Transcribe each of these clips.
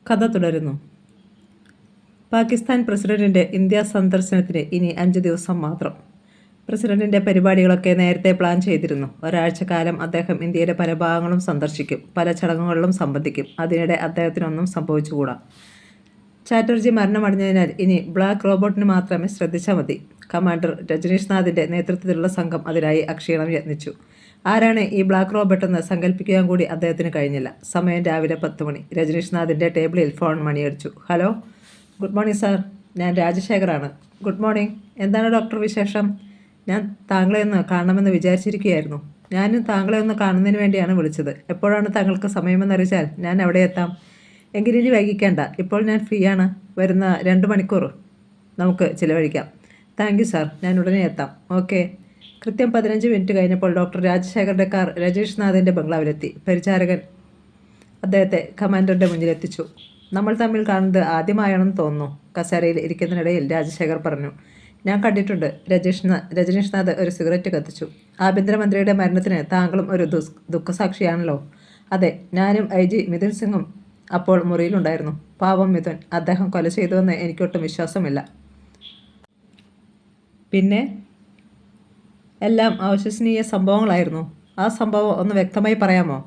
കഥ തുടരുന്നു. പാകിസ്ഥാൻ പ്രസിഡന്റിൻ്റെ ഇന്ത്യ സന്ദർശനത്തിന് ഇനി 5 ദിവസം മാത്രം. പ്രസിഡന്റിൻ്റെ പരിപാടികളൊക്കെ നേരത്തെ പ്ലാൻ ചെയ്തിരുന്നു. ഒരാഴ്ചക്കാലം അദ്ദേഹം ഇന്ത്യയുടെ പല ഭാഗങ്ങളും സന്ദർശിക്കും, പല ചടങ്ങുകളിലും സംബന്ധിക്കും. അതിനിടെ അദ്ദേഹത്തിനൊന്നും സംഭവിച്ചുകൂടാ. ചാറ്റർജി മരണമടഞ്ഞതിനാൽ ഇനി ബ്ലാക്ക് റോബോട്ടിന് മാത്രമേ ശ്രദ്ധിച്ചാൽ മതി. കമാൻഡർ രജനീഷ് നാഥിൻ്റെ നേതൃത്വത്തിലുള്ള സംഘം അതിനായി അക്ഷീണം യത്നിച്ചു. ആരാണ് ഈ ബ്ലാക്ക് റോബോട്ടെന്ന് സങ്കല്പിക്കാൻ കൂടി അദ്ദേഹത്തിന് കഴിഞ്ഞില്ല. സമയം രാവിലെ 10 മണി. രജനീഷ് നാഥിൻ്റെ ടേബിളിൽ ഫോൺ മണിയടിച്ചു. ഹലോ, ഗുഡ് മോർണിംഗ് സാർ, ഞാൻ രാജശേഖറാണ്. Good morning. എന്താണ് ഡോക്ടർ വിശേഷം? ഞാൻ താങ്കളെ ഒന്ന് കാണണമെന്ന് വിചാരിച്ചിരിക്കുകയായിരുന്നു. ഞാനും താങ്കളെ ഒന്ന് കാണുന്നതിന് വേണ്ടിയാണ് വിളിച്ചത്. എപ്പോഴാണ് താങ്കൾക്ക് സമയമെന്നറിയിച്ചാൽ ഞാൻ അവിടെ എത്താം. എങ്കിലിനി വൈകിക്കേണ്ട, ഇപ്പോൾ ഞാൻ ഫ്രീ ആണ്. വരുന്ന 2 മണിക്കൂർ നമുക്ക് ചിലവഴിക്കാം. താങ്ക് യു സാർ, ഞാൻ ഉടനെ എത്താം. ഓക്കെ. കൃത്യം 15 മിനിറ്റ് കഴിഞ്ഞപ്പോൾ ഡോക്ടർ രാജശേഖറിൻ്റെ കാർ രജനീഷ് നാഥിൻ്റെ ബംഗ്ലാവിലെത്തി. പരിചാരകൻ അദ്ദേഹത്തെ കമാൻഡറുടെ മുന്നിലെത്തിച്ചു. നമ്മൾ തമ്മിൽ കാണുന്നത് ആദ്യമായാണെന്ന് തോന്നുന്നു, കസേരയിൽ ഇരിക്കുന്നതിനിടയിൽ രാജശേഖർ പറഞ്ഞു. ഞാൻ കണ്ടിട്ടുണ്ട്. രജനീഷ് നാഥ് ഒരു സിഗരറ്റ് കത്തിച്ചു. ആഭ്യന്തരമന്ത്രിയുടെ മരണത്തിന് താങ്കളും ഒരു ദുഃഖസാക്ഷിയാണല്ലോ. അതെ, ഞാനും IG മിഥുൻ സിംഗും അപ്പോൾ മുറിയിലുണ്ടായിരുന്നു. പാവം മിഥുൻ, അദ്ദേഹം കൊല ചെയ്തുവെന്ന് എനിക്കൊട്ടും വിശ്വാസമില്ല. പിന്നെ എല്ലാം അവിശ്വസനീയ സംഭവങ്ങളായിരുന്നു. ആ സംഭവം ഒന്ന് വ്യക്തമായി പറയാമോ?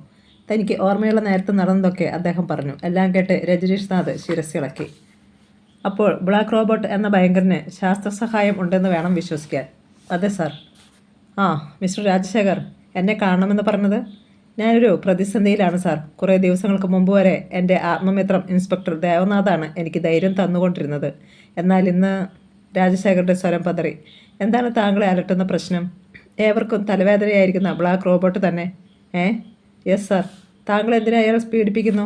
തനിക്ക് ഓർമ്മയുള്ള നേരത്തെ നടന്നതൊക്കെ അദ്ദേഹം പറഞ്ഞു. എല്ലാം കേട്ട് രജനീഷ് നാഥ് ശിരസ്സിളക്കി. അപ്പോൾ ബ്ലാക്ക് റോബോട്ട് എന്ന ഭയങ്കരന് ശാസ്ത്ര സഹായം ഉണ്ടെന്ന് വേണം വിശ്വസിക്കാൻ. അതെ സാർ. ആ, മിസ്റ്റർ രാജശേഖർ, എന്നെ കാണണമെന്ന് പറഞ്ഞത്? ഞാനൊരു പ്രതിസന്ധിയിലാണ് സാർ. കുറേ ദിവസങ്ങൾക്ക് മുമ്പ് വരെ എൻ്റെ ആത്മമിത്രം ഇൻസ്പെക്ടർ ദേവനാഥാണ് എനിക്ക് ധൈര്യം തന്നുകൊണ്ടിരുന്നത്. എന്നാൽ ഇന്ന്... രാജശേഖറുടെ സ്വരം പതറി. എന്താണ് താങ്കളെ അലട്ടുന്ന പ്രശ്നം? ഏവർക്കും തലവേദനയായിരിക്കുന്ന ബ്ലാക്ക് റോബോട്ട് തന്നെ? Yes sir. താങ്കൾ എന്തിനാ അയാളെ പീഡിപ്പിക്കുന്നു?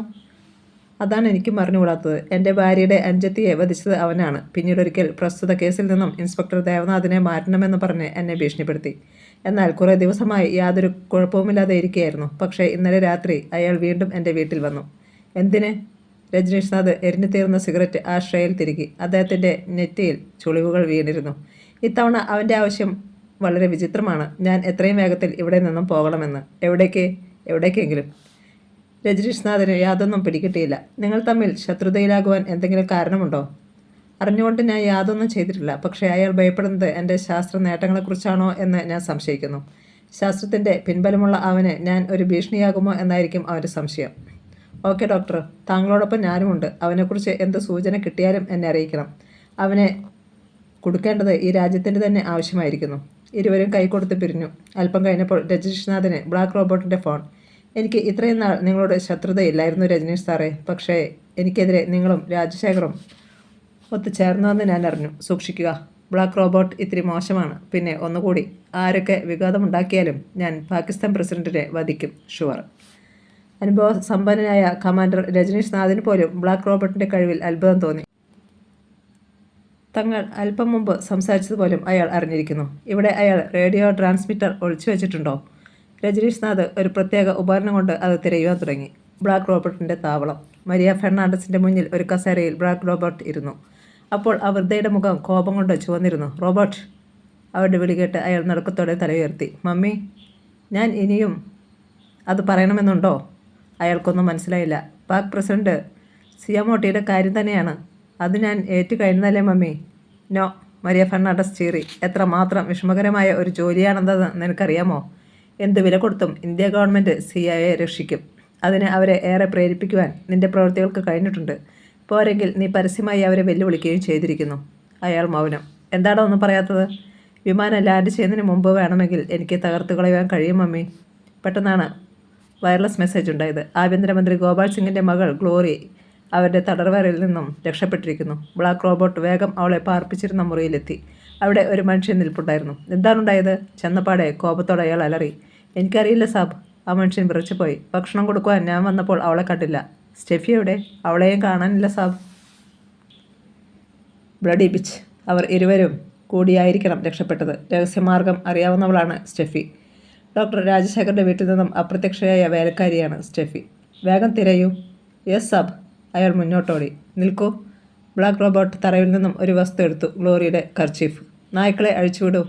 അതാണ് എനിക്കും അറിഞ്ഞുകൂടാത്തത്. എൻ്റെ ഭാര്യയുടെ അനുജത്തിയെ വധിച്ചത് അവനാണ്. പിന്നീടൊരിക്കൽ പ്രസ്തുത കേസിൽ നിന്നും ഇൻസ്പെക്ടർ ദേവനാഥിനെ മാറ്റണമെന്ന് പറഞ്ഞ് എന്നെ ഭീഷണിപ്പെടുത്തി. എന്നാൽ കുറേ ദിവസമായി യാതൊരു കുഴപ്പവുമില്ലാതെ ഇരിക്കുകയായിരുന്നു. പക്ഷേ ഇന്നലെ രാത്രി അയാൾ വീണ്ടും എൻ്റെ വീട്ടിൽ വന്നു. എന്തിന്? രജനീഷ് നാഥ് എരിഞ്ഞു തീർന്ന സിഗരറ്റ് ആ ട്രേയിൽ തിരുകി. അദ്ദേഹത്തിൻ്റെ നെറ്റിയിൽ ചുളിവുകൾ വീണിരുന്നു. ഇത്തവണ അവൻ്റെ ആവശ്യം വളരെ വിചിത്രമാണ്. ഞാൻ എത്രയും വേഗത്തിൽ ഇവിടെ നിന്നും പോകണമെന്ന്. എവിടേക്കെങ്കിലും. രജനീഷ് നാഥിന് യാതൊന്നും പിടികിട്ടിയില്ല. നിങ്ങൾ തമ്മിൽ ശത്രുതയിലാകുവാൻ എന്തെങ്കിലും കാരണമുണ്ടോ? അറിഞ്ഞുകൊണ്ട് ഞാൻ യാതൊന്നും ചെയ്തിട്ടില്ല. പക്ഷേ അയാൾ ഭയപ്പെടുന്നത് എൻ്റെ ശാസ്ത്ര നേട്ടങ്ങളെക്കുറിച്ചാണോ എന്ന് ഞാൻ സംശയിക്കുന്നു. ശാസ്ത്രത്തിൻ്റെ പിൻബലമുള്ള അവന് ഞാൻ ഒരു ഭീഷണിയാകുമോ എന്നായിരിക്കും അവൻ്റെ സംശയം. ഓക്കെ ഡോക്ടർ, താങ്കളോടൊപ്പം ഞാനുമുണ്ട്. അവനെക്കുറിച്ച് എന്ത് സൂചന കിട്ടിയാലും എന്നെ അറിയിക്കണം. അവനെ കൊടുക്കേണ്ടത് ഈ രാജ്യത്തിൻ്റെ തന്നെ ആവശ്യമായിരിക്കുന്നു. ഇരുവരും കൈകൊടുത്ത് പിരിഞ്ഞു. അല്പം കഴിഞ്ഞപ്പോൾ രജനീഷ് നാഥിന് ബ്ലാക്ക് റോബോട്ടിൻ്റെ ഫോൺ. എനിക്ക് ഇത്രയും നാൾ നിങ്ങളോട് ശത്രുതയില്ലായിരുന്നു രജനീഷ് സാറേ. പക്ഷേ എനിക്കെതിരെ നിങ്ങളും രാജശേഖറും ഒത്തുചേർന്നുവെന്ന് ഞാൻ അറിഞ്ഞു. സൂക്ഷിക്കുക. ബ്ലാക്ക് റോബോട്ട് ഇത്തിരി മോശമാണ്. പിന്നെ ഒന്നുകൂടി, ആരൊക്കെ വിഘാതമുണ്ടാക്കിയാലും ഞാൻ പാകിസ്ഥാൻ പ്രസിഡന്റിനെ വധിക്കും. ഷുവർ. അനുഭവ സമ്പന്നനായ കമാൻഡർ രജനീഷ് നാഥിന് പോലും ബ്ലാക്ക് റോബോട്ടിൻ്റെ കഴിവിൽ അത്ഭുതം തോന്നി. തങ്ങൾ അല്പം മുമ്പ് സംസാരിച്ചതുപോലും അയാൾ അറിഞ്ഞിരിക്കുന്നു. ഇവിടെ അയാൾ റേഡിയോ ട്രാൻസ്മിറ്റർ ഒളിച്ചു വെച്ചിട്ടുണ്ടോ? രജനീഷ് നാഥ് ഒരു പ്രത്യേക ഉപകരണം കൊണ്ട് അത് തിരയുവാൻ തുടങ്ങി. ബ്ലാക്ക് റോബോട്ടിൻ്റെ താവളം. മരിയ ഫെർണാണ്ടസിൻ്റെ മുന്നിൽ ഒരു കസേരയിൽ ബ്ലാക്ക് റോബോട്ട് ഇരുന്നു. അപ്പോൾ ആ വൃദ്ധയുടെ മുഖം കോപം കൊണ്ട് ചുവന്നിരുന്നു. റോബോട്ട്! അവരുടെ വിളി കേട്ട് അയാൾ നടുക്കത്തോടെ തലയുയർത്തി. മമ്മി, ഞാൻ ഇനിയും അത് പറയണമെന്നുണ്ടോ? അയാൾക്കൊന്നും മനസ്സിലായില്ല. പാക് പ്രസിഡന്റ് സിയാമോട്ടിയുടെ കാര്യം തന്നെയാണ്. അത് ഞാൻ ഏറ്റുകഴിഞ്ഞതല്ലേ മമ്മി? നോ, മരിയ ഫെർണാണ്ടസ് ചീറി. എത്രമാത്രം വിഷമകരമായ ഒരു ജോലിയാണെന്നത് നിനക്കറിയാമോ? എന്ത് വില കൊടുത്തും ഇന്ത്യ ഗവൺമെൻറ് CIA രക്ഷിക്കും. അതിന് അവരെ ഏറെ പ്രേരിപ്പിക്കുവാൻ നിന്റെ പ്രവൃത്തികൾക്ക് കഴിഞ്ഞിട്ടുണ്ട്. പോരെങ്കിൽ നീ പരസ്യമായി അവരെ വെല്ലുവിളിക്കുകയും ചെയ്തിരിക്കുന്നു. അയാൾ മൗനം. എന്താണോ ഒന്നും പറയാത്തത്? വിമാനം ലാൻഡ് ചെയ്യുന്നതിന് മുമ്പ് വേണമെങ്കിൽ എനിക്ക് തകർത്ത് കളയുവാൻ കഴിയും മമ്മി. പെട്ടെന്നാണ് വയർലെസ് മെസ്സേജ് ഉണ്ടായത്. ആഭ്യന്തരമന്ത്രി ഗോപാൽ സിംഗിൻ്റെ മകൾ ഗ്ലോറി അവരുടെ തടർവരയിൽ നിന്നും രക്ഷപ്പെട്ടിരിക്കുന്നു. ബ്ലാക്ക് റോബോട്ട് വേഗം അവളെ പാർപ്പിച്ചിരുന്ന മുറിയിലെത്തി. അവിടെ ഒരു മനുഷ്യൻ നിൽപ്പുണ്ടായിരുന്നു. എന്താണുണ്ടായത്? ചെന്നപ്പാടെ കോപത്തോടെ അയാൾ അലറി. എനിക്കറിയില്ല സാബ്. ആ മനുഷ്യൻ വിറച്ചുപോയി. ഭക്ഷണം കൊടുക്കുവാൻ ഞാൻ വന്നപ്പോൾ അവളെ കണ്ടില്ല. സ്റ്റെഫി എവിടെ? അവളെയും കാണാനില്ല സാബ്. Bloody bitch. അവർ ഇരുവരും കൂടിയായിരിക്കണം രക്ഷപ്പെട്ടത്. രഹസ്യമാർഗം അറിയാവുന്നവളാണ് സ്റ്റെഫി. ഡോക്ടർ രാജശേഖറിൻ്റെ വീട്ടിൽ നിന്നും അപ്രത്യക്ഷയായ വേലക്കാരിയാണ് സ്റ്റെഫി. വേഗം തിരയൂ. യെസ് സാബ്. അയാൾ മുന്നോട്ടോടി. നിൽക്കൂ. ബ്ലാക്ക് റോബോട്ട് തറയിൽ നിന്നും ഒരു വസ്തു എടുത്തു. ഗ്ലോറിയുടെ കർച്ചീഫ്. നായ്ക്കളെ അഴിച്ചുവിടൂ.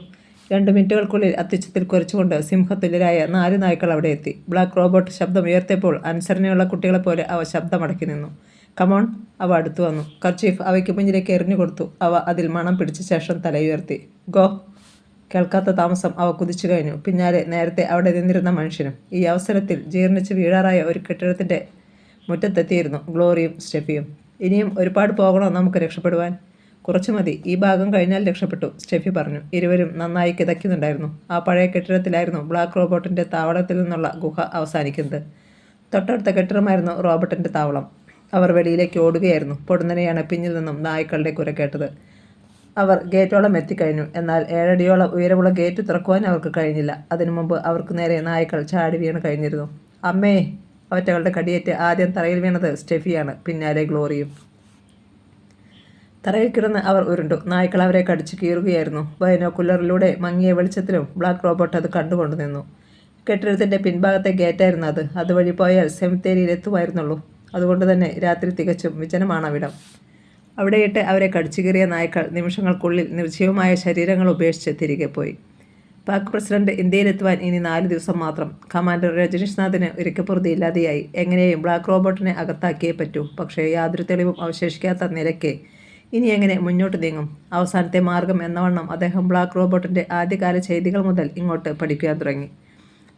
2 മിനിറ്റുകൾക്കുള്ളിൽ അത്യുച്ചത്തിൽ കുരച്ചുകൊണ്ട് സിംഹത്തുല്യരായ 4 നായ്ക്കൾ അവിടെ എത്തി. ബ്ലാക്ക് റോബോട്ട് ശബ്ദം ഉയർത്തിയപ്പോൾ അനുസരണയുള്ള കുട്ടികളെപ്പോലെ അവ ശബ്ദമടക്കി നിന്നു. കമോൺ. അവ അടുത്തു വന്നു. കർച്ചീഫ് അവയ്ക്ക് മുന്നിലേക്ക് എറിഞ്ഞു കൊടുത്തു. അവ അതിൽ മണം പിടിച്ച ശേഷം തലയുയർത്തി. ഗോ. കേൾക്കാത്ത താമസം അവ കുതിച്ചു കഴിഞ്ഞു. പിന്നാലെ നേരത്തെ അവിടെ നിന്നിരുന്ന മനുഷ്യനും. ഈ അവസരത്തിൽ ജീർണിച്ച് വീഴാറായ ഒരു കെട്ടിടത്തിൻ്റെ മുറ്റത്തെത്തിയിരുന്നു ഗ്ലോറിയും സ്റ്റെഫിയും. ഇനിയും ഒരുപാട് പോകണോ നമുക്ക് രക്ഷപ്പെടുവാൻ? കുറച്ചു മതി. ഈ ഭാഗം കഴിഞ്ഞാൽ രക്ഷപ്പെട്ടു, സ്റ്റെഫി പറഞ്ഞു. ഇരുവരും നന്നായി കിതയ്ക്കുന്നുണ്ടായിരുന്നു. ആ പഴയ കെട്ടിടത്തിലായിരുന്നു ബ്ലാക്ക് റോബോട്ടിൻ്റെ താവളത്തിൽ നിന്നുള്ള ഗുഹ അവസാനിക്കുന്നത്. തൊട്ടടുത്ത കെട്ടിടമായിരുന്നു റോബോട്ടിൻ്റെ താവളം. അവർ വെളിയിലേക്ക് ഓടുകയായിരുന്നു. പൊടുന്നനെയാണ് പിന്നിൽ നിന്നും നായ്ക്കളുടെ കുര കേട്ടത്. അവർ ഗേറ്റോളം എത്തിക്കഴിഞ്ഞു. എന്നാൽ 7 അടിയോളം ഉയരമുള്ള ഗേറ്റ് തുറക്കുവാൻ അവർക്ക് കഴിഞ്ഞില്ല. അതിനു മുമ്പ് അവർക്ക് നേരെ നായ്ക്കൾ ചാടി വീണ് കഴിഞ്ഞിരുന്നു. അമ്മേ. അവറ്റകളുടെ കടിയേറ്റ് ആദ്യം തറയിൽ വീണത് സ്റ്റെഫിയാണ്, പിന്നാലെ ഗ്ലോറിയും. തറയിൽ കിടന്ന് അവർ ഉരുണ്ടു. നായ്ക്കൾ അവരെ കടിച്ചു കീറുകയായിരുന്നു. ബൈനോക്കുലറിലൂടെ മങ്ങിയ വെളിച്ചത്തിലും ബ്ലാക്ക് റോബോട്ട് അത് കണ്ടുകൊണ്ടു നിന്നു. കെട്ടിടത്തിൻ്റെ പിൻഭാഗത്തെ ഗേറ്റായിരുന്നു അത്. അതുവഴി പോയാൽ സെമിത്തേരിയിൽ എത്തുമായിരുന്നുള്ളൂ. അതുകൊണ്ട് തന്നെ രാത്രി തികച്ചും വിജനമാണ് അവിടം. അവിടെയിട്ട് അവരെ കടിച്ചു കീറിയ നായ്ക്കൾ നിമിഷങ്ങൾക്കുള്ളിൽ നിർജ്ജീവമായ ശരീരങ്ങൾ ഉപേക്ഷിച്ച് തിരികെ പോയി. പാക് പ്രസിഡന്റ് ഇന്ത്യയിലെത്തുവാൻ ഇനി 4 ദിവസം മാത്രം. കമാൻഡർ രജനീഷ്നാഥിന് ഇരക്കപ്പുറതി ഇല്ലാതെയായി. എങ്ങനെയും ബ്ലാക്ക് റോബോട്ടിനെ അകത്താക്കിയേ പറ്റൂ. പക്ഷേ യാതൊരു തെളിവും അവശേഷിക്കാത്ത നിലയ്ക്ക് ഇനി എങ്ങനെ മുന്നോട്ട് നീങ്ങും? അവസാനത്തെ മാർഗം എന്നവണ്ണം അദ്ദേഹം ബ്ലാക്ക് റോബോട്ടിൻ്റെ ആദ്യകാല ചെയ്തികൾ മുതൽ ഇങ്ങോട്ട് പഠിക്കുവാൻ തുടങ്ങി.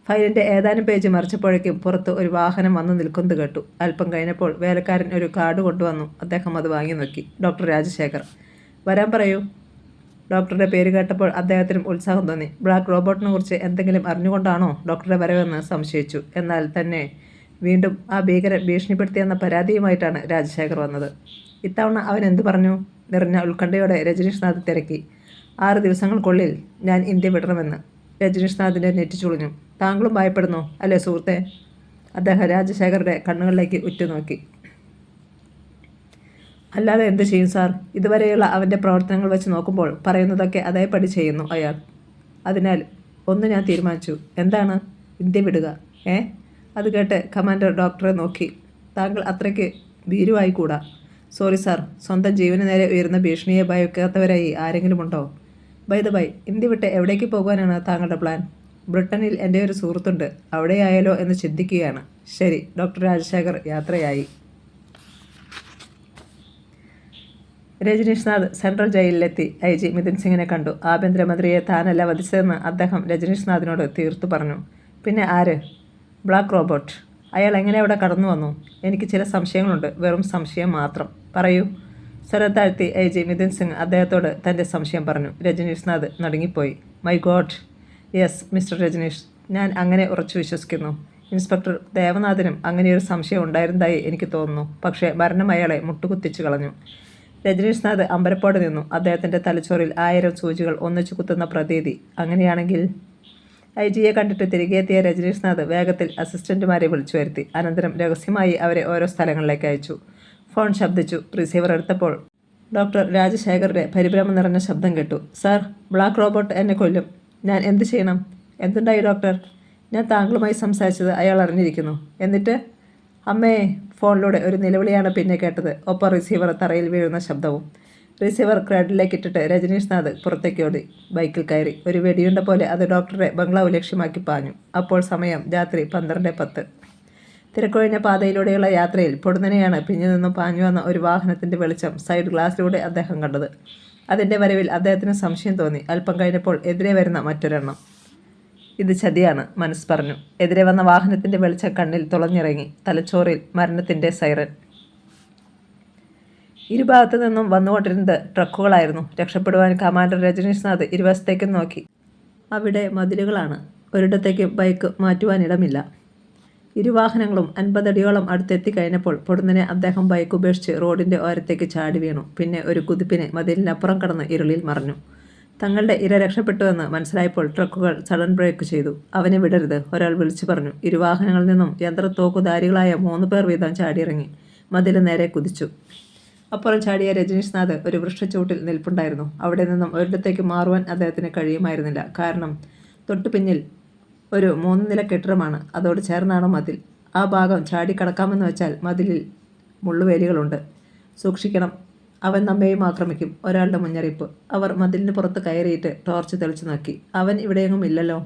ഫയലിൻ്റെ ഏതാനും പേജ് മറിച്ചപ്പോഴേക്കും പുറത്ത് ഒരു വാഹനം വന്നു നിൽക്കുന്നത് കേട്ടു. അല്പം കഴിഞ്ഞപ്പോൾ വേലക്കാരൻ ഒരു കാർഡ് കൊണ്ടുവന്നു. അദ്ദേഹം അത് വാങ്ങി നോക്കി. ഡോക്ടർ രാജശേഖർ. വരാൻ പറയൂ. ഡോക്ടറുടെ പേര് കേട്ടപ്പോൾ അദ്ദേഹത്തിനും ഉത്സാഹം തോന്നി. ബ്ലാക്ക് റോബോട്ടിനെ കുറിച്ച് എന്തെങ്കിലും അറിഞ്ഞുകൊണ്ടാണോ ഡോക്ടറുടെ വരവെന്ന് സംശയിച്ചു. എന്നാൽ തന്നെ വീണ്ടും ആ ഭീകരൻ ഭീഷണിപ്പെടുത്തിയെന്ന പരാതിയുമായിട്ടാണ് രാജശേഖർ വന്നത്. ഇത്തവണ അവൻ എന്തു പറഞ്ഞു? നിറഞ്ഞ ഉത്കണ്ഠയോടെ രജനീഷ്നാഥ് തിരക്കി. 6 ദിവസങ്ങൾക്കുള്ളിൽ ഞാൻ ഇന്ത്യ വിടണമെന്ന്. രജനീഷ്നാഥിൻ്റെ നെറ്റി ചുളിഞ്ഞു. താങ്കളും ഭയപ്പെടുന്നു അല്ലേ സുഹൃത്തെ? അദ്ദേഹം രാജശേഖരുടെ കണ്ണുകളിലേക്ക് ഉറ്റുനോക്കി. അല്ലാതെ എന്ത് ചെയ്യും സാർ? ഇതുവരെയുള്ള അവൻ്റെ പ്രവർത്തനങ്ങൾ വെച്ച് നോക്കുമ്പോൾ പറയുന്നതൊക്കെ അതേപടി ചെയ്യുന്നു അയാൾ. അതിനാൽ ഒന്ന് ഞാൻ തീരുമാനിച്ചു. എന്താണ്? ഇന്ത്യ വിടുക. അത് കേട്ട് കമാൻഡർ ഡോക്ടറെ നോക്കി. താങ്കൾ അത്രയ്ക്ക് ഭീരുവായിക്കൂടാ. Sorry sir. സ്വന്തം ജീവന് നേരെ ഉയരുന്ന ഭീഷണിയെ ഭയക്കാത്തവരായി ആരെങ്കിലും ഉണ്ടോ? ബൈ ദ ബൈ, ഇന്ത്യ വിട്ട് എവിടേക്ക് പോകാനാണ് താങ്കളുടെ പ്ലാൻ? ബ്രിട്ടനിൽ എൻ്റെ ഒരു സുഹൃത്തുണ്ട്. അവിടെയായാലോ എന്ന് ചിന്തിക്കുകയാണ്. ശരി. ഡോക്ടർ രാജശേഖർ യാത്രയായി. രജനീഷ്നാഥ് സെൻട്രൽ ജയിലിലെത്തി. IG മിഥുൻ സിംഗിനെ കണ്ടു. ആഭ്യന്തരമന്ത്രിയെ താനല്ല വധിച്ചതെന്ന് അദ്ദേഹം രജനീഷ്നാഥിനോട് തീർത്തു പറഞ്ഞു. പിന്നെ ആര്? Black robot. അയാൾ എങ്ങനെ അവിടെ കടന്നു വന്നു? എനിക്ക് ചില സംശയങ്ങളുണ്ട്. വെറും സംശയം മാത്രം. പറയൂ. സ്വരം താഴ്ത്തി IG മിഥുൻ സിംഗ് അദ്ദേഹത്തോട് തൻ്റെ സംശയം പറഞ്ഞു. രജനീഷ്നാഥ് നടുങ്ങിപ്പോയി. My God. Yes mister Rajneesh, ഞാൻ അങ്ങനെ ഉറച്ചു വിശ്വസിക്കുന്നു. ഇൻസ്പെക്ടർ ദേവനാഥിനും അങ്ങനെയൊരു സംശയം ഉണ്ടായിരുന്നതായി എനിക്ക് തോന്നുന്നു. പക്ഷേ മരണം അയാളെ മുട്ടുകുത്തിച്ചു കളഞ്ഞു. രജനീഷ്നാഥ് അമ്പരപ്പോടെ നിന്നു. അദ്ദേഹത്തിൻ്റെ തലച്ചോറിൽ 1000 സൂചികൾ ഒന്നിച്ചു കുത്തുന്ന പ്രതീതി. അങ്ങനെയാണെങ്കിൽ IG-യെ കണ്ടിട്ട് തിരികെ എത്തിയ രജനീഷ്നാഥ് വേഗത്തിൽ അസിസ്റ്റന്റുമാരെ വിളിച്ചു വരുത്തി. അനന്തരം രഹസ്യമായി അവരെ ഓരോ സ്ഥലങ്ങളിലേക്ക് അയച്ചു. ഫോൺ ശബ്ദിച്ചു. റിസീവർ എടുത്തപ്പോൾ ഡോക്ടർ രാജശേഖറുടെ പരിഭ്രമം നിറഞ്ഞ ശബ്ദം കേട്ടു. സാർ, ബ്ലാക്ക് റോബോട്ട് എന്നെ കൊല്ലും. ഞാൻ എന്ത് ചെയ്യണം? എന്തുണ്ടായി ഡോക്ടർ? ഞാൻ താങ്കളുമായി സംസാരിച്ചത് അയാൾ അറിഞ്ഞിരിക്കുന്നു. എന്നിട്ട്? അമ്മേ. ഫോണിലൂടെ ഒരു നിലവിളിയാണ് പിന്നെ കേട്ടത്. ഒപ്പം റിസീവർ തറയിൽ വീഴുന്ന ശബ്ദവും. റിസീവർ ക്രാഡിലേക്ക് ഇട്ടിട്ട് രജനീഷ്നാഥ് പുറത്തേക്ക് ഓടി. ബൈക്കിൽ കയറി. ഒരു വെടിയുണ്ട പോലെ അത് ഡോക്ടറെ ബംഗ്ലാവ് ലക്ഷ്യമാക്കി പാഞ്ഞു. അപ്പോൾ സമയം രാത്രി 12:10. തിരക്കൊഴിഞ്ഞ പാതയിലൂടെയുള്ള യാത്രയിൽ പൊടുന്നനെയാണ് പിന്നിൽ നിന്നും പാഞ്ഞു വന്ന ഒരു വാഹനത്തിൻ്റെ വെളിച്ചം സൈഡ് ഗ്ലാസ്സിലൂടെ അദ്ദേഹം കണ്ടത്. അതിൻ്റെ വരവിൽ അദ്ദേഹത്തിന് സംശയം തോന്നി. അല്പം കഴിഞ്ഞപ്പോൾ എതിരെ വരുന്ന മറ്റൊരെണ്ണം. ഇത് ചതിയാണ്, മനസ്സ് പറഞ്ഞു. എതിരെ വന്ന വാഹനത്തിൻ്റെ വെളിച്ചം കണ്ണിൽ തുളഞ്ഞിറങ്ങി. തലച്ചോറിൽ മരണത്തിൻ്റെ സൈറൻ. ഇരുഭാഗത്തു നിന്നും വന്നുകൊണ്ടിരുന്നത് ട്രക്കുകളായിരുന്നു. രക്ഷപ്പെടുവാൻ കമാൻഡർ രജനീഷ്നാഥ് ഇരുവശത്തേക്കും നോക്കി. അവിടെ മതിലുകളാണ്. ഒരിടത്തേക്കും ബൈക്ക് മാറ്റുവാനിടമില്ല. ഇരുവാഹനങ്ങളും 50 അടിയോളം അടുത്തെത്തി കഴിഞ്ഞപ്പോൾ പൊടുന്നനെ അദ്ദേഹം ബൈക്ക് ഉപേക്ഷിച്ച് റോഡിൻ്റെ ഓരത്തേക്ക് ചാടി വീണു. പിന്നെ ഒരു കുതിപ്പിന് മതിലിനപ്പുറം കടന്ന് ഇരുളിൽ മറഞ്ഞു. തങ്ങളുടെ ഇര രക്ഷപ്പെട്ടുവെന്ന് മനസ്സിലായപ്പോൾ ട്രക്കുകൾ സഡൻ ബ്രേക്ക് ചെയ്തു. അവനെ വിടരുത്, ഒരാൾ വിളിച്ചു പറഞ്ഞു. ഇരുവാഹനങ്ങളിൽ നിന്നും യന്ത്രത്തോക്കുധാരികളായ 3 പേർ വീതം ചാടിയിറങ്ങി മതിൽ നേരെ കുതിച്ചു. അപ്പുറം ചാടിയ രജനീഷ്നാഥ് ഒരു വൃക്ഷച്ചൂട്ടിൽ നിൽപ്പുണ്ടായിരുന്നു. അവിടെ നിന്നും ഒരിടത്തേക്ക് മാറുവാൻ അദ്ദേഹത്തിന് കഴിയുമായിരുന്നില്ല. കാരണം തൊട്ടു പിന്നിൽ ഒരു 3 നില കെട്ടിടമാണ്. അതോട് ചേർന്നാണ് മതിൽ. ആ ഭാഗം ചാടിക്കടക്കാമെന്ന് വെച്ചാൽ മതിലിൽ മുള്ളുവേലികളുണ്ട്. സൂക്ഷിക്കണം, അവൻ നമ്മെയും ആക്രമിക്കും. ഒരാളുടെ മുന്നറിയിപ്പ്. അവർ മതിലിന് പുറത്ത് കയറിയിട്ട് ടോർച്ച് തെളിച്ചു നോക്കി. അവൻ ഇവിടെയെങ്ങും ഇല്ലല്ലോ.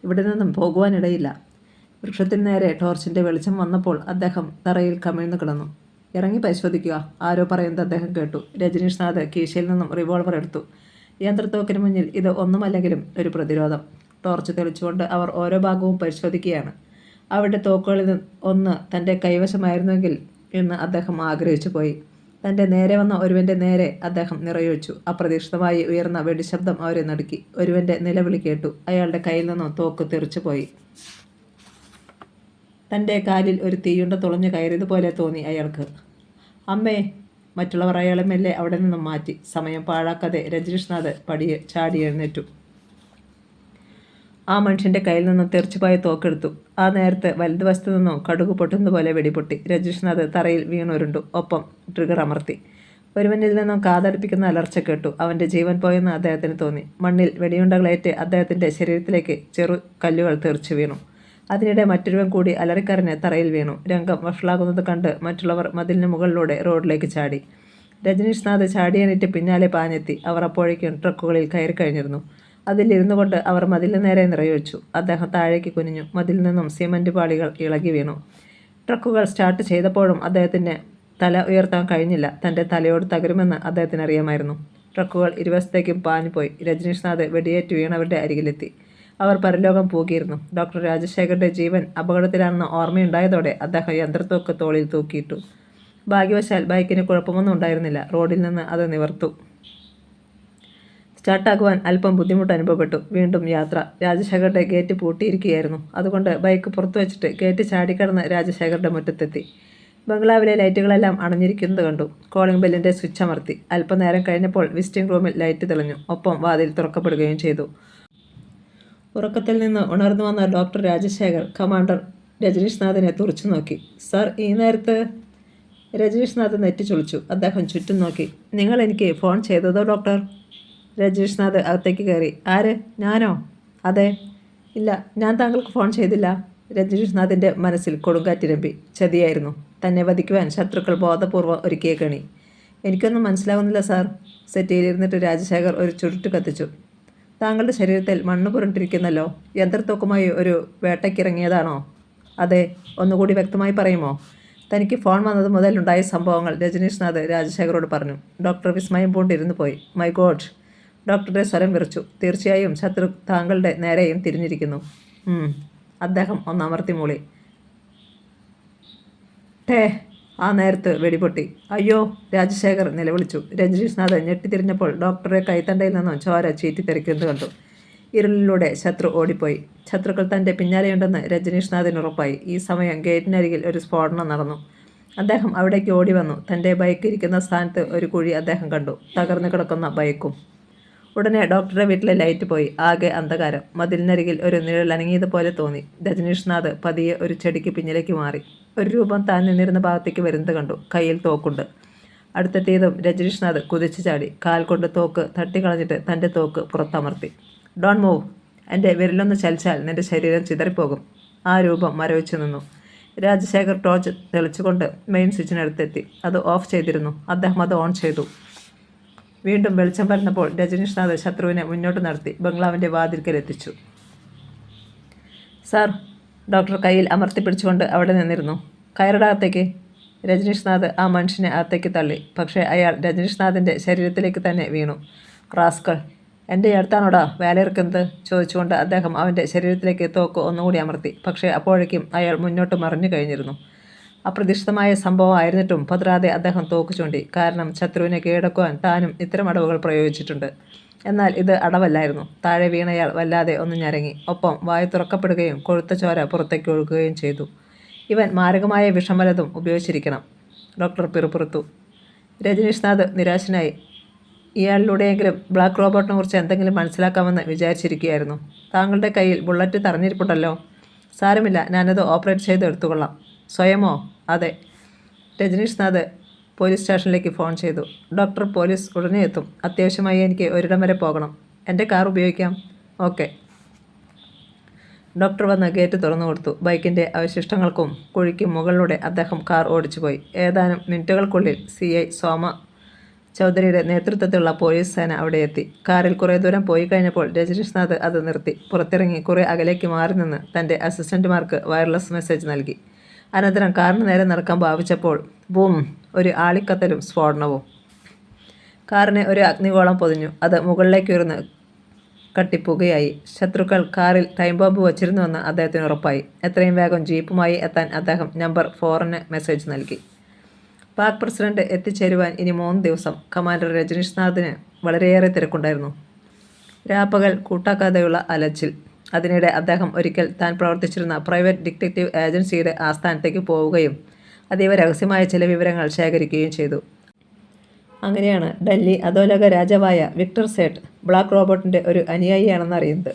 ഇവിടെ നിന്നും പോകുവാനിടയില്ല. വൃക്ഷത്തിന് നേരെ ടോർച്ചിൻ്റെ വെളിച്ചം വന്നപ്പോൾ അദ്ദേഹം തറയിൽ കമിഴ്ന്നു കിടന്നു. ഇറങ്ങി പരിശോധിക്കുക, ആരോ പറയുന്നത് അദ്ദേഹം കേട്ടു. രജനീഷ് നാഥ് കീശയിൽ നിന്നും റിവോൾവർ എടുത്തു. യന്ത്രത്തോക്കിന് മുന്നിൽ ഇത് ഒന്നുമല്ലെങ്കിലും ഒരു പ്രതിരോധം. ടോർച്ച് തെളിച്ചുകൊണ്ട് അവർ ഓരോ ഭാഗവും പരിശോധിക്കുകയാണ്. അവരുടെ തോക്കുകളിൽ ഒന്ന് തൻ്റെ കൈവശമായിരുന്നുവെങ്കിൽ എന്ന് അദ്ദേഹം ആഗ്രഹിച്ചു പോയി. തൻ്റെ നേരെ വന്ന ഒരുവൻ്റെ നേരെ അദ്ദേഹം നിറയൊഴിച്ചു. അപ്രതീക്ഷിതമായി ഉയർന്ന വെടിശബ്ദം അവരെ നടുക്കി. ഒരുവൻ്റെ നിലവിളി കേട്ടു. അയാളുടെ കയ്യിൽ നിന്നും തോക്ക് തെറിച്ചുപോയി. തൻ്റെ കാലിൽ ഒരു തീയുണ്ട തുളഞ്ഞു കയറിയതുപോലെ തോന്നി അയാൾക്ക്. അമ്മേ! മറ്റുള്ളവർ അയാളെ മെല്ലെ അവിടെ നിന്നും മാറ്റി. സമയം പാഴാക്കാതെ രജനീഷ് നാഥ് പടിയെ ചാടി എഴുന്നേറ്റു. ആ മനുഷ്യൻ്റെ കയ്യിൽ നിന്നും തെറിച്ചുപോയ തോക്കെടുത്തു. ആ നേരത്ത് വലതുവശത്തു നിന്നും കടുക് പൊട്ടുന്നതുപോലെ വെടിപൊട്ടി. രജനീഷ് നാഥ് തറയിൽ വീണുരുണ്ടു. ഒപ്പം ട്രിഗർ അമർത്തി. ഒരുവനിൽ നിന്നും കാതടുപ്പിക്കുന്ന അലർച്ച കേട്ടു. അവൻ്റെ ജീവൻ പോയെന്ന് അദ്ദേഹത്തിന് തോന്നി. മണ്ണിൽ വെടിയുണ്ടകളേറ്റ് അദ്ദേഹത്തിൻ്റെ ശരീരത്തിലേക്ക് ചെറു കല്ലുകൾ തെറിച്ചു വീണു. അതിനിടെ മറ്റൊരുവൻ കൂടി അലറിക്കറിഞ്ഞ് തറയിൽ വീണു. രംഗം വഷളാകുന്നത് കണ്ട് മറ്റുള്ളവർ മതിലിന് മുകളിലൂടെ റോഡിലേക്ക് ചാടി. രജനീഷ് നാഥ് ചാടിയണിറ്റ് പിന്നാലെ പാഞ്ഞെത്തി. അവർ അപ്പോഴേക്കും ട്രക്കുകളിൽ കയറി കഴിഞ്ഞിരുന്നു. അതിലിരുന്നു കൊണ്ട് അവർ മതിലിന് നേരെ നിറയൊഴിച്ചു. അദ്ദേഹം താഴേക്ക് കുനിഞ്ഞു. മതിലിൽ നിന്നും സിമൻറ്റ് പാളികൾ ഇളകി വീണു. ട്രക്കുകൾ സ്റ്റാർട്ട് ചെയ്തപ്പോഴും അദ്ദേഹത്തിന് തല ഉയർത്താൻ കഴിഞ്ഞില്ല. തൻ്റെ തലയോട് തകരുമെന്ന് അദ്ദേഹത്തിന് അറിയാമായിരുന്നു. ട്രക്കുകൾ ഇരുവശത്തേക്കും പാഞ്ഞുപോയി. രജനീഷ് നാഥ് വെടിയേറ്റ് വീണവരുടെ അരികിലെത്തി. അവർ പരലോകം പോകിയിരുന്നു. ഡോക്ടർ രാജശേഖരുടെ ജീവൻ അപകടത്തിലാണെന്ന് ഓർമ്മയുണ്ടായതോടെ അദ്ദേഹം യന്ത്രത്തോക്ക് തോളിൽ തൂക്കിയിട്ടു. ഭാഗ്യവശാൽ ബൈക്കിന് കുഴപ്പമൊന്നും ഉണ്ടായിരുന്നില്ല. റോഡിൽ നിന്ന് അത് നിവർത്തു. സ്റ്റാർട്ടാക്കുവാൻ അല്പം ബുദ്ധിമുട്ട് അനുഭവപ്പെട്ടു. വീണ്ടും യാത്ര. രാജശേഖരുടെ ഗേറ്റ് പൂട്ടിയിരിക്കുകയായിരുന്നു. അതുകൊണ്ട് ബൈക്ക് പുറത്തു വച്ചിട്ട് ഗേറ്റ് ചാടിക്കടന്ന് രാജശേഖരുടെ മുറ്റത്തെത്തി. ബംഗ്ലാവിലെ ലൈറ്റുകളെല്ലാം അണഞ്ഞിരിക്കുന്നത് കണ്ടു. കോളിംഗ് ബെല്ലിൻ്റെ സ്വിച്ച് അമർത്തി. അല്പനേരം കഴിഞ്ഞപ്പോൾ വിസിറ്റിംഗ് റൂമിൽ ലൈറ്റ് തെളിഞ്ഞു. ഒപ്പം വാതിൽ തുറക്കപ്പെടുകയും ചെയ്തു. ഉറക്കത്തിൽ നിന്ന് ഉണർന്നു വന്ന ഡോക്ടർ രാജശേഖർ കമാൻഡർ രജനീഷ് നാഥിനെ തുറച്ചു നോക്കി. സർ, ഈ നേരത്ത്? രജനീഷ് നാഥ് നെറ്റിച്ചൊളിച്ചു. അദ്ദേഹം ചുറ്റും നോക്കി. നിങ്ങൾ എനിക്ക് ഫോൺ ചെയ്തതോ ഡോക്ടർ? രജനീഷ് നാഥ് അകത്തേക്ക് കയറി. ആര്? ഞാനോ? അതെ. ഇല്ല, ഞാൻ താങ്കൾക്ക് ഫോൺ ചെയ്തില്ല. രജനീഷ് നാഥിൻ്റെ മനസ്സിൽ കൊടുങ്കാറ്റിരമ്പി. ചതിയായിരുന്നു. തന്നെ വധിക്കുവാൻ ശത്രുക്കൾ ബോധപൂർവ്വം ഒരുക്കിയ കണി. എനിക്കൊന്നും മനസ്സിലാകുന്നില്ല സാർ. സെറ്റിയിലിരുന്നിട്ട് രാജശേഖർ ഒരു ചുരുട്ട് കത്തിച്ചു. താങ്കളുടെ ശരീരത്തിൽ മണ്ണ് പുരണ്ടിരിക്കുന്നല്ലോ. യന്ത്രത്തോക്കുമായി ഒരു വേട്ടയ്ക്കിറങ്ങിയതാണോ? അതെ. ഒന്നുകൂടി വ്യക്തമായി പറയുമോ? തനിക്ക് ഫോൺ വന്നത് മുതലുണ്ടായ സംഭവങ്ങൾ രജനീഷ് നാഥ് രാജശേഖരോട് പറഞ്ഞു. ഡോക്ടർ വിസ്മയം പൂണ്ടിരുന്നു പോയി. My God! ഡോക്ടറുടെ സ്വരം വിറച്ചു. തീർച്ചയായും ശത്രു താങ്കളുടെ നേരെയും തിരിഞ്ഞിരിക്കുന്നു. അദ്ദേഹം ഒന്നമർത്തി മൂളി. ടേ! ആ നേരത്ത് വെടിപൊട്ടി. അയ്യോ! രാജശേഖർ നിലവിളിച്ചു. രജനീഷ് നാഥ് ഞെട്ടിത്തിരിഞ്ഞപ്പോൾ ഡോക്ടറുടെ കൈത്തണ്ടയിൽ നിന്നും ചോര ചീറ്റിത്തെറിക്കുന്നത് കണ്ടു. ഇരുളിലൂടെ ശത്രു ഓടിപ്പോയി. ശത്രുക്കൾ തൻ്റെ പിന്നാലെയുണ്ടെന്ന് രജനീഷ് നാഥിന് ഉറപ്പായി. ഈ സമയം ഗേറ്റിനരികിൽ ഒരു സ്ഫോടനം നടന്നു. അദ്ദേഹം അവിടേക്ക് ഓടി വന്നു. തൻ്റെ ബൈക്ക് ഇരിക്കുന്ന സ്ഥാനത്ത് ഒരു കുഴി അദ്ദേഹം കണ്ടു. തകർന്നു കിടക്കുന്ന ബൈക്കും. ഉടനെ ഡോക്ടറുടെ വീട്ടിലെ ലൈറ്റ് പോയി. ആകെ അന്ധകാരം. മതിലിനരികിൽ ഒരു നിഴൽ അനങ്ങിയതുപോലെ തോന്നി. രജനീഷ് നാഥ് പതിയെ ഒരു ചെടിക്ക് പിന്നിലേക്ക് മാറി. ഒരു രൂപം താൻ നിന്നിരുന്ന ഭാഗത്തേക്ക് വരുന്നത് കണ്ടു. കയ്യിൽ തോക്കുണ്ട്. അടുത്തെത്തിയതും രജനീഷ് നാഥ് കുതിച്ചു ചാടി. കാൽ കൊണ്ട് തോക്ക് തട്ടിക്കളഞ്ഞിട്ട് തൻ്റെ തോക്ക് പുറത്തമർത്തി. Don move! എൻ്റെ വിരലൊന്ന് ചലിച്ചാൽ നിൻ്റെ ശരീരം ചിതറിപ്പോകും. ആ രൂപം മരവിച്ചു നിന്നു. രാജശേഖർ ടോർച്ച് തെളിച്ചുകൊണ്ട് മെയിൻ സ്വിച്ചിനടുത്തെത്തി. അത് ഓഫ് ചെയ്തിരുന്നു. അദ്ദേഹം അത് ഓൺ ചെയ്തു. വീണ്ടും വെളിച്ചം പരന്നപ്പോൾ രജനീഷ് നാഥ് ശത്രുവിനെ മുന്നോട്ട് നടത്തി ബംഗ്ലാവിൻ്റെ വാതിൽക്കലെത്തിച്ചു. സാർ! ഡോക്ടർ കയ്യിൽ അമർത്തി പിടിച്ചുകൊണ്ട് അവിടെ നിന്നിരുന്നു. കയറടകത്തേക്ക്! രജനീഷ് നാഥ് ആ മനുഷ്യനെ അകത്തേക്ക് തള്ളി. പക്ഷേ അയാൾ രജനീഷ് നാഥിൻ്റെ ശരീരത്തിലേക്ക് തന്നെ വീണു. റാസ്കൾ! എൻ്റെ അടുത്താണോടാ വേലയിറക്കുന്നത്? ചോദിച്ചുകൊണ്ട് അദ്ദേഹം അവൻ്റെ ശരീരത്തിലേക്ക് തോക്ക് ഒന്നുകൂടി അമർത്തി. പക്ഷേ അപ്പോഴേക്കും അയാൾ മുന്നോട്ട് മറിഞ്ഞു കഴിഞ്ഞിരുന്നു. അപ്രതീക്ഷിതമായ സംഭവമായിരുന്നിട്ടും പതറാതെ അദ്ദേഹം തോക്ക് ചൂണ്ടി. കാരണം ശത്രുവിനെ കീഴടക്കുവാൻ താനും ഇത്തരം അടവുകൾ പ്രയോഗിച്ചിട്ടുണ്ട്. എന്നാൽ ഇത് അടവല്ലായിരുന്നു. താഴെ വീണയാൾ വല്ലാതെ ഒന്ന് ഞരങ്ങി. ഒപ്പം വായു തുറക്കപ്പെടുകയും കൊഴുത്ത ചോര പുറത്തേക്ക് ഒഴുകുകയും ചെയ്തു. ഇവൻ മാരകമായ വിഷം വല്ലതും ഉപയോഗിച്ചിരിക്കണം. ഡോക്ടർ പിറുപിറുത്തു. രജനീഷ് നാഥ് നിരാശനായി. ഇയാളിലൂടെയെങ്കിലും ബ്ലാക്ക് റോബോട്ടിനെ കുറിച്ച് എന്തെങ്കിലും മനസ്സിലാക്കാമെന്ന് വിചാരിച്ചിരിക്കുകയായിരുന്നു. താങ്കളുടെ കയ്യിൽ ബുള്ളറ്റ് തറഞ്ഞിരിപ്പുണ്ടല്ലോ. സാരമില്ല, ഞാനത് ഓപ്പറേറ്റ് ചെയ്ത് എടുത്തുകൊള്ളാം. സ്വയമോ? അതെ. രജനീഷ് നാഥ് പോലീസ് സ്റ്റേഷനിലേക്ക് ഫോൺ ചെയ്തു. ഡോക്ടർ, പോലീസ് ഉടനെ എത്തും. അത്യാവശ്യമായി എനിക്ക് ഒരിടം വരെ പോകണം. എൻ്റെ കാർ ഉപയോഗിക്കാം. ഓക്കെ. ഡോക്ടർ വന്ന് ഗേറ്റ് തുറന്നു കൊടുത്തു. ബൈക്കിൻ്റെ അവശിഷ്ടങ്ങൾക്കും കുഴിക്കും മുകളിലൂടെ അദ്ദേഹം കാർ ഓടിച്ചുപോയി. ഏതാനും മിനിറ്റുകൾക്കുള്ളിൽ CI സോമ ചൗധരിയുടെ നേതൃത്വത്തിലുള്ള പോലീസ് സേന അവിടെ എത്തി. കാറിൽ കുറേ ദൂരം പോയി കഴിഞ്ഞപ്പോൾ രജനീഷ് നാഥ് അത് നിർത്തി. പുറത്തിറങ്ങി കുറേ അകലേക്ക് മാറി നിന്ന് തൻ്റെ അസിസ്റ്റൻറ്റുമാർക്ക് വയർലെസ് മെസ്സേജ് നൽകി. അനന്തരം കാറിന് നേരെ നടക്കാൻ ഭാവിച്ചപ്പോൾ ബൂം! ഒരു ആളിക്കത്തലും സ്ഫോടനവും. കാറിനെ ഒരു അഗ്നിഗോളം പൊതിഞ്ഞു. അത് മുകളിലേക്ക് ഉയർന്ന് കട്ടിപ്പുകയായി. ശത്രുക്കൾ കാറിൽ ടൈം ബോംബ് വച്ചിരുന്നുവെന്ന് അദ്ദേഹത്തിന് ഉറപ്പായി. എത്രയും വേഗം ജീപ്പുമായി എത്താൻ അദ്ദേഹം നമ്പർ 4 മെസ്സേജ് നൽകി. പാക് പ്രസിഡന്റ് എത്തിച്ചേരുവാൻ ഇനി 3 ദിവസം. കമാൻഡർ രജനീഷ്നാഥിന് വളരെയേറെ തിരക്കുണ്ടായിരുന്നു. രാപ്പകൽ കൂട്ടാക്കാതെയുള്ള അലച്ചിൽ. അതിനിടെ അദ്ദേഹം ഒരിക്കൽ താൻ പ്രവർത്തിച്ചിരുന്ന പ്രൈവറ്റ് ഡിറ്റക്റ്റീവ് ഏജൻസിയുടെ ആസ്ഥാനത്തേക്ക് പോവുകയും അതീവ രഹസ്യമായ ചില വിവരങ്ങൾ ശേഖരിക്കുകയും ചെയ്തു. അങ്ങനെയാണ് ഡൽഹി അധോലോക രാജാവായ വിക്ടർ സേഠ് ബ്ലാക്ക് റോബോട്ടിൻ്റെ ഒരു അനുയായിയാണെന്ന് അറിയുന്നത്.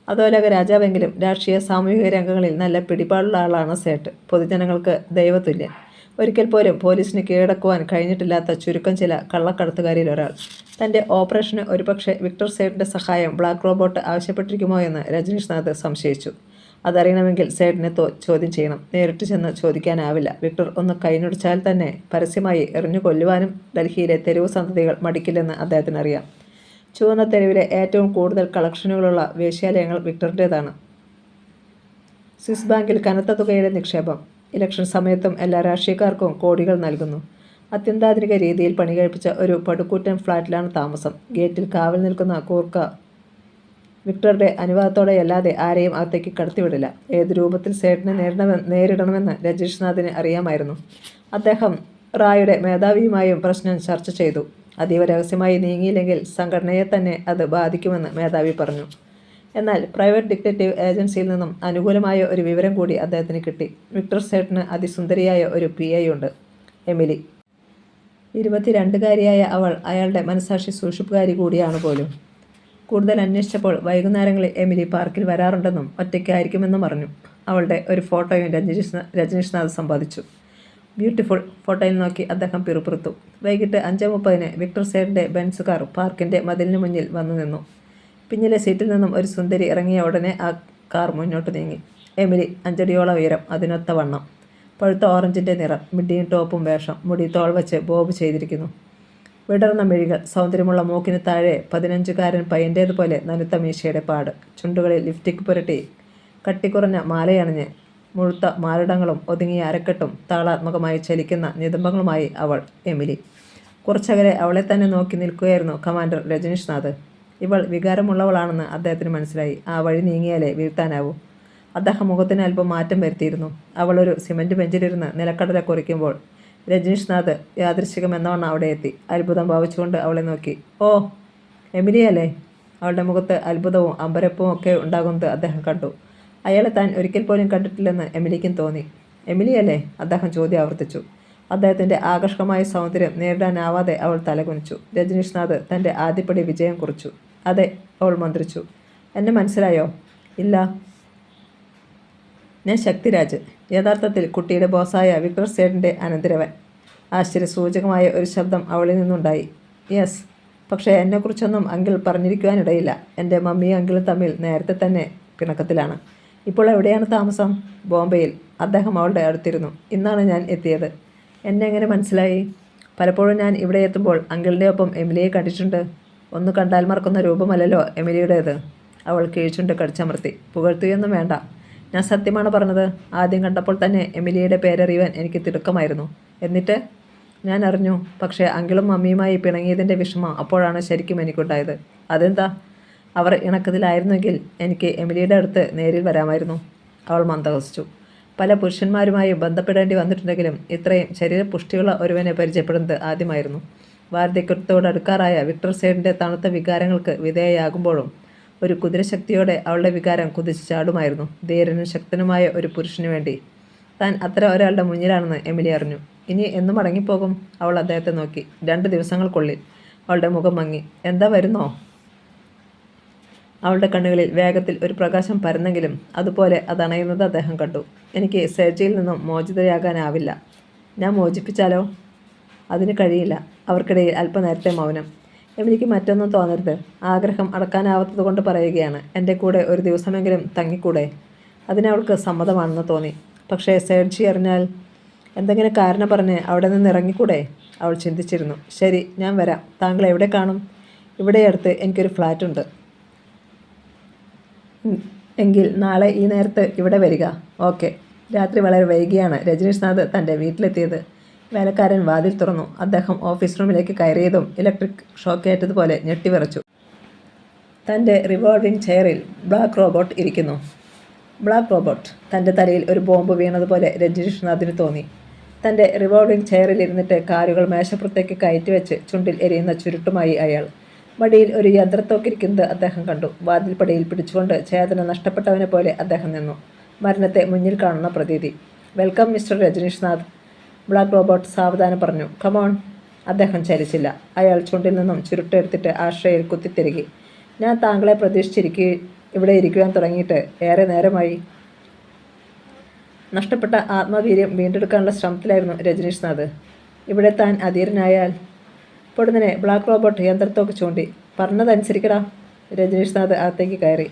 അധോലോക രാജാവെങ്കിലും രാഷ്ട്രീയ സാമൂഹിക രംഗങ്ങളിൽ നല്ല പിടിപാടുള്ള ആളാണ് സേഠ്. പൊതുജനങ്ങൾക്ക് ദൈവതുല്യൻ. ഒരിക്കൽ പോലും പോലീസിന് കീഴടക്കുവാൻ കഴിഞ്ഞിട്ടില്ലാത്ത ചുരുക്കം ചില കള്ളക്കടത്തുകാരിൽ ഒരാൾ. തൻ്റെ ഓപ്പറേഷന് ഒരുപക്ഷെ വിക്ടർ സേഠിൻ്റെ സഹായം ബ്ലാക്ക് റോബോട്ട് ആവശ്യപ്പെട്ടിരിക്കുമോ എന്ന് രജനീഷ്നാഥ് സംശയിച്ചു. അതറിയണമെങ്കിൽ സേഠിനെ ചോദ്യം ചെയ്യണം. നേരിട്ട് ചെന്ന് ചോദിക്കാനാവില്ല. വിക്ടർ ഒന്ന് കൈനൊടിച്ചാൽ തന്നെ പരസ്യമായി എറിഞ്ഞു കൊല്ലുവാനും ഡൽഹിയിലെ തെരുവ് സന്തതികൾ മടിക്കില്ലെന്ന് അദ്ദേഹത്തിനറിയാം. ചുവന്ന തെരുവിലെ ഏറ്റവും കൂടുതൽ കളക്ഷനുകളുള്ള വേശ്യാലയങ്ങൾ വിക്ടറിൻ്റേതാണ്. സ്വിസ് ബാങ്കിൽ കനത്ത തുകയുടെ നിക്ഷേപം. ഇലക്ഷൻ സമയത്തും എല്ലാ രാഷ്ട്രീയക്കാർക്കും കോടികൾ നൽകുന്നു. അത്യന്താധുനിക രീതിയിൽ പണികഴിപ്പിച്ച ഒരു പടുകൂറ്റൻ ഫ്ലാറ്റിലാണ് താമസം. ഗേറ്റിൽ കാവൽ നിൽക്കുന്ന കൂർക്ക വിക്ടറുടെ അനുവാദത്തോടെയല്ലാതെ ആരെയും അകത്തേക്ക് കടത്തിവിടില്ല. ഏത് രൂപത്തിൽ സേഠിനെ നേരിടണമെന്ന് രജനീഷ്നാഥിന് അറിയാമായിരുന്നു. അദ്ദേഹം റായുടെ മേധാവിയുമായും പ്രശ്നം ചർച്ച ചെയ്തു. അതീവ രഹസ്യമായി നീങ്ങിയില്ലെങ്കിൽ സംഘടനയെ തന്നെ അത് ബാധിക്കുമെന്ന് മേധാവി പറഞ്ഞു. എന്നാൽ പ്രൈവറ്റ് ഡിറ്റക്റ്റീവ് ഏജൻസിയിൽ നിന്നും അനുകൂലമായ ഒരു വിവരം കൂടി അദ്ദേഹത്തിന് കിട്ടി. വിക്ടർ സേഠിന് അതിസുന്ദരിയായ ഒരു PA ഉണ്ട്, എമിലി. 22കാരിയായ അവൾ അയാളുടെ മനസാക്ഷി സൂക്ഷിപ്പുകാരി കൂടിയാണ് പോലും. കൂടുതൽ അന്വേഷിച്ചപ്പോൾ വൈകുന്നേരങ്ങളിൽ എമിലി പാർക്കിൽ വരാറുണ്ടെന്നും ഒറ്റയ്ക്കായിരിക്കുമെന്നും പറഞ്ഞു. അവളുടെ ഒരു ഫോട്ടോയും രജനീഷ്നാഥ് സമ്പാദിച്ചു. ബ്യൂട്ടിഫുൾ. ഫോട്ടോയിൽ നോക്കി അദ്ദേഹം പിറുപിറുത്തു. വൈകിട്ട് 5:30 വിക്ടർ സേഠിൻ്റെ ബെൻസ് കാർ പാർക്കിൻ്റെ മതിലിന് മുന്നിൽ വന്നു നിന്നു. പിന്നിലെ സീറ്റിൽ നിന്നും ഒരു സുന്ദരി ഇറങ്ങിയ ഉടനെ ആ കാർ മുന്നോട്ട് നീങ്ങി. എമിലി 5 അടിയോളം ഉയരം, അതിനൊത്ത വണ്ണം, പഴുത്ത ഓറഞ്ചിൻ്റെ നിറം, മിഡിയും ടോപ്പും വേഷം, മുടി തോൾ വച്ച് ബോബ് ചെയ്തിരിക്കുന്നു. വിടർന്ന മിഴികൾ, സൗന്ദര്യമുള്ള മൂക്കിന് താഴെ 15കാരൻ പയ്യൻ്റേതുപോലെ നനുത്ത മീശയുടെ പാട്, ചുണ്ടുകളിൽ ലിപ്സ്റ്റിക് പുരട്ടി കട്ടിക്കുറഞ്ഞ മാലയണിഞ്ഞ് മുഴുത്ത മാറിടങ്ങളും ഒതുങ്ങിയ അരക്കെട്ടും താളാത്മകമായി ചലിക്കുന്ന നിതംബങ്ങളുമായി അവൾ എമിലി. കുറച്ചകലെ അവളെ തന്നെ നോക്കി നിൽക്കുകയായിരുന്നു കമാൻഡർ രജനീഷ്നാഥ്. ഇവൾ വികാരമുള്ളവളാണെന്ന് അദ്ദേഹത്തിന് മനസ്സിലായി. ആ വഴി നീങ്ങിയാലേ വീഴ്ത്താനാവൂ. അദ്ദേഹം മുഖത്തിന് അല്പം മാറ്റം വരുത്തിയിരുന്നു. അവളൊരു സിമൻറ്റ് ബെഞ്ചിലിരുന്ന് നിലക്കടല കുറിക്കുമ്പോൾ രജനീഷ്നാഥ് യാദൃശ്ചികമെന്നവണ്ണം അവിടെ എത്തി. അത്ഭുതം ഭാവിച്ചുകൊണ്ട് അവളെ നോക്കി. ഓ, എമിലിയല്ലേ? അവളുടെ മുഖത്ത് അത്ഭുതവും അമ്പരപ്പവും ഒക്കെ ഉണ്ടാകുന്നത് അദ്ദേഹം കണ്ടു. അയാളെ താൻ ഒരിക്കൽ പോലും കണ്ടിട്ടില്ലെന്ന് എമിലിക്കും തോന്നി. എമിലിയല്ലേ? അദ്ദേഹം ചോദ്യം ആവർത്തിച്ചു. അദ്ദേഹത്തിൻ്റെ ആകർഷകമായ സൗന്ദര്യം നേരിടാനാവാതെ അവൾ തലകുനിച്ചു. രജനീഷ്നാഥ് തൻ്റെ ആദ്യപടി വിജയം കുറിച്ചു. അതെ, അവൾ മന്ത്രിച്ചു. എന്നെ മനസ്സിലായോ? ഇല്ല. ഞാൻ ശക്തിരാജ്, യഥാർത്ഥത്തിൽ കുട്ടിയുടെ ബോസായ വിക്ടർ സേഠിൻ്റെ അനന്തരവൻ. ആശ്ചര്യസൂചകമായ ഒരു ശബ്ദം അവളിൽ നിന്നുണ്ടായി. യെസ്, പക്ഷേ എന്നെക്കുറിച്ചൊന്നും അങ്കിൾ പറഞ്ഞിരിക്കുവാനിടയില്ല. എൻ്റെ മമ്മിയും അങ്കിളും തമ്മിൽ നേരത്തെ തന്നെ പിണക്കത്തിലാണ്. ഇപ്പോൾ എവിടെയാണ് താമസം? ബോംബെയിൽ. അദ്ദേഹം അവളുടെ അടുത്തിരുന്നു. ഇന്നാണ് ഞാൻ എത്തിയത്. എന്നെ എങ്ങനെ മനസ്സിലായി? പലപ്പോഴും ഞാൻ ഇവിടെ എത്തുമ്പോൾ അങ്കിളിൻ്റെ ഒപ്പം എമിലിയെ കണ്ടിട്ടുണ്ട്. ഒന്ന് കണ്ടാൽ മറക്കുന്ന രൂപമല്ലല്ലോ എമിലിയുടേത്. അവൾ കീഴ്ചുണ്ട് കടിച്ചമർത്തി. പുകഴ്ത്തുകയൊന്നും വേണ്ട. ഞാൻ സത്യമാണ് പറഞ്ഞത്. ആദ്യം കണ്ടപ്പോൾ തന്നെ എമിലിയുടെ പേരറിയുവാൻ എനിക്ക് തിടുക്കമായിരുന്നു. എന്നിട്ട് ഞാൻ അറിഞ്ഞു. പക്ഷേ അങ്കിളും മമ്മിയുമായി പിണങ്ങിയതിൻ്റെ വിഷമം അപ്പോഴാണ് ശരിക്കും എനിക്കുണ്ടായത്. അതെന്താ? അവർ ഇണക്കത്തിലായിരുന്നെങ്കിൽ എനിക്ക് എമിലിയുടെ അടുത്ത് നേരിൽ വരാമായിരുന്നു. അവൾ മന്ദഹസിച്ചു. പല പുരുഷന്മാരുമായും ബന്ധപ്പെടേണ്ടി വന്നിട്ടുണ്ടെങ്കിലും ഇത്രയും ശരീരപുഷ്ടിയുള്ള ഒരുവനെ പരിചയപ്പെടുന്നത് ആദ്യമായിരുന്നു. വാർദ്ധക്യത്തോടടുക്കാറായ വിക്ടർ സേഠിൻ്റെ തണുത്ത വികാരങ്ങൾക്ക് വിധേയയാകുമ്പോഴും ഒരു കുതിരശക്തിയോടെ അവളുടെ വികാരം കുതിച്ചു ചാടുമായിരുന്നു. ധീരനും ശക്തനുമായ ഒരു പുരുഷന് വേണ്ടി താൻ അത്തരം ഒരാളുടെ മുന്നിലാണെന്ന് എമിലി അറിഞ്ഞു. ഇനി എന്നു മടങ്ങിപ്പോകും? അവൾ അദ്ദേഹത്തെ നോക്കി. 2 ദിവസങ്ങൾക്കുള്ളിൽ. അവളുടെ മുഖം മങ്ങി. എന്താ, വരുന്നോ? അവളുടെ കണ്ണുകളിൽ വേഗത്തിൽ ഒരു പ്രകാശം പരന്നെങ്കിലും അതുപോലെ അതണയുന്നത് അദ്ദേഹം കണ്ടു. എനിക്ക് സേഠിയിൽ നിന്നും മോചിതയാകാനാവില്ല. ഞാൻ മോചിപ്പിച്ചാലോ? അതിന് കഴിയില്ല. അവർക്കിടയിൽ അല്പനേരത്തെ മൗനം. എമിലിക്ക് മറ്റൊന്നും തോന്നരുത്. ആഗ്രഹം അടക്കാനാവാത്തത് കൊണ്ട് പറയുകയാണ്. എൻ്റെ കൂടെ ഒരു ദിവസമെങ്കിലും തങ്ങിക്കൂടെ? അതിനവൾക്ക് സമ്മതമാണെന്ന് തോന്നി. പക്ഷേ സേഠി അറിഞ്ഞാൽ? എന്തെങ്കിലും കാരണം പറഞ്ഞ് അവിടെ നിന്ന് ഇറങ്ങിക്കൂടെ? അവൾ ചിന്തിച്ചിരുന്നു. ശരി, ഞാൻ വരാം. താങ്കൾ എവിടെ കാണും? ഇവിടെ അടുത്ത് എനിക്കൊരു ഫ്ലാറ്റുണ്ട്. എങ്കിൽ നാളെ ഈ നേരത്ത് ഇവിടെ വരിക. ഓക്കെ. രാത്രി വളരെ വൈകിയാണ് രജനീഷ്നാഥ് തൻ്റെ വീട്ടിലെത്തിയത്. വേലക്കാരൻ വാതിൽ തുറന്നു. അദ്ദേഹം ഓഫീസ് റൂമിലേക്ക് കയറിയതും ഇലക്ട്രിക് ഷോക്കേറ്റതുപോലെ ഞെട്ടിവിറച്ചു. തൻ്റെ റിവോൾവിംഗ് ചെയറിൽ ബ്ലാക്ക് റോബോട്ട് ഇരിക്കുന്നു. Black robot. തൻ്റെ തലയിൽ ഒരു ബോംബ് വീണതുപോലെ രജനീഷ്നാഥിന് തോന്നി. തൻ്റെ റിവോൾവിംഗ് ചെയറിൽ ഇരുന്നിട്ട് കാലുകൾ മേശപ്പുറത്തേക്ക് കയറ്റിവെച്ച് ചുണ്ടിൽ എരിയുന്ന ചുരുട്ടുമായി അയാൾ. മടിയിൽ ഒരു യന്ത്രത്തോക്കിരിക്കുന്നത് അദ്ദേഹം കണ്ടു. വാതിൽപ്പടിയിൽ പിടിച്ചുകൊണ്ട് ചേതന നഷ്ടപ്പെട്ടവനെ പോലെ അദ്ദേഹം നിന്നു. മരണത്തെ മുന്നിൽ കാണുന്ന പ്രതീതി. വെൽക്കം മിസ്റ്റർ രജനീഷ്നാഥ്, ബ്ലാക്ക് റോബോട്ട് സാവധാനം പറഞ്ഞു. കമോൺ. അദ്ദേഹം ചലിച്ചില്ല. അയാൾ ചുണ്ടിൽ നിന്നും ചുരുട്ടെടുത്തിട്ട് ആശ്രയിൽ കുത്തിത്തിരുകി. ഞാൻ താങ്കളെ ഇവിടെ ഇരിക്കുവാൻ തുടങ്ങിയിട്ട് ഏറെ നേരമായി. നഷ്ടപ്പെട്ട ആത്മവീര്യം വീണ്ടെടുക്കാനുള്ള ശ്രമത്തിലായിരുന്നു രജനീഷ്നാഥ്. ഇവിടെ താൻ അധീരനായാൽ. പൊടുന്നനെ ബ്ലാക്ക് റോബോട്ട് യന്ത്രത്തോക്ക് ചൂണ്ടി. പറഞ്ഞതനുസരിക്കടാ. രജനീഷ്നാഥ് അകത്തേക്ക് കയറി.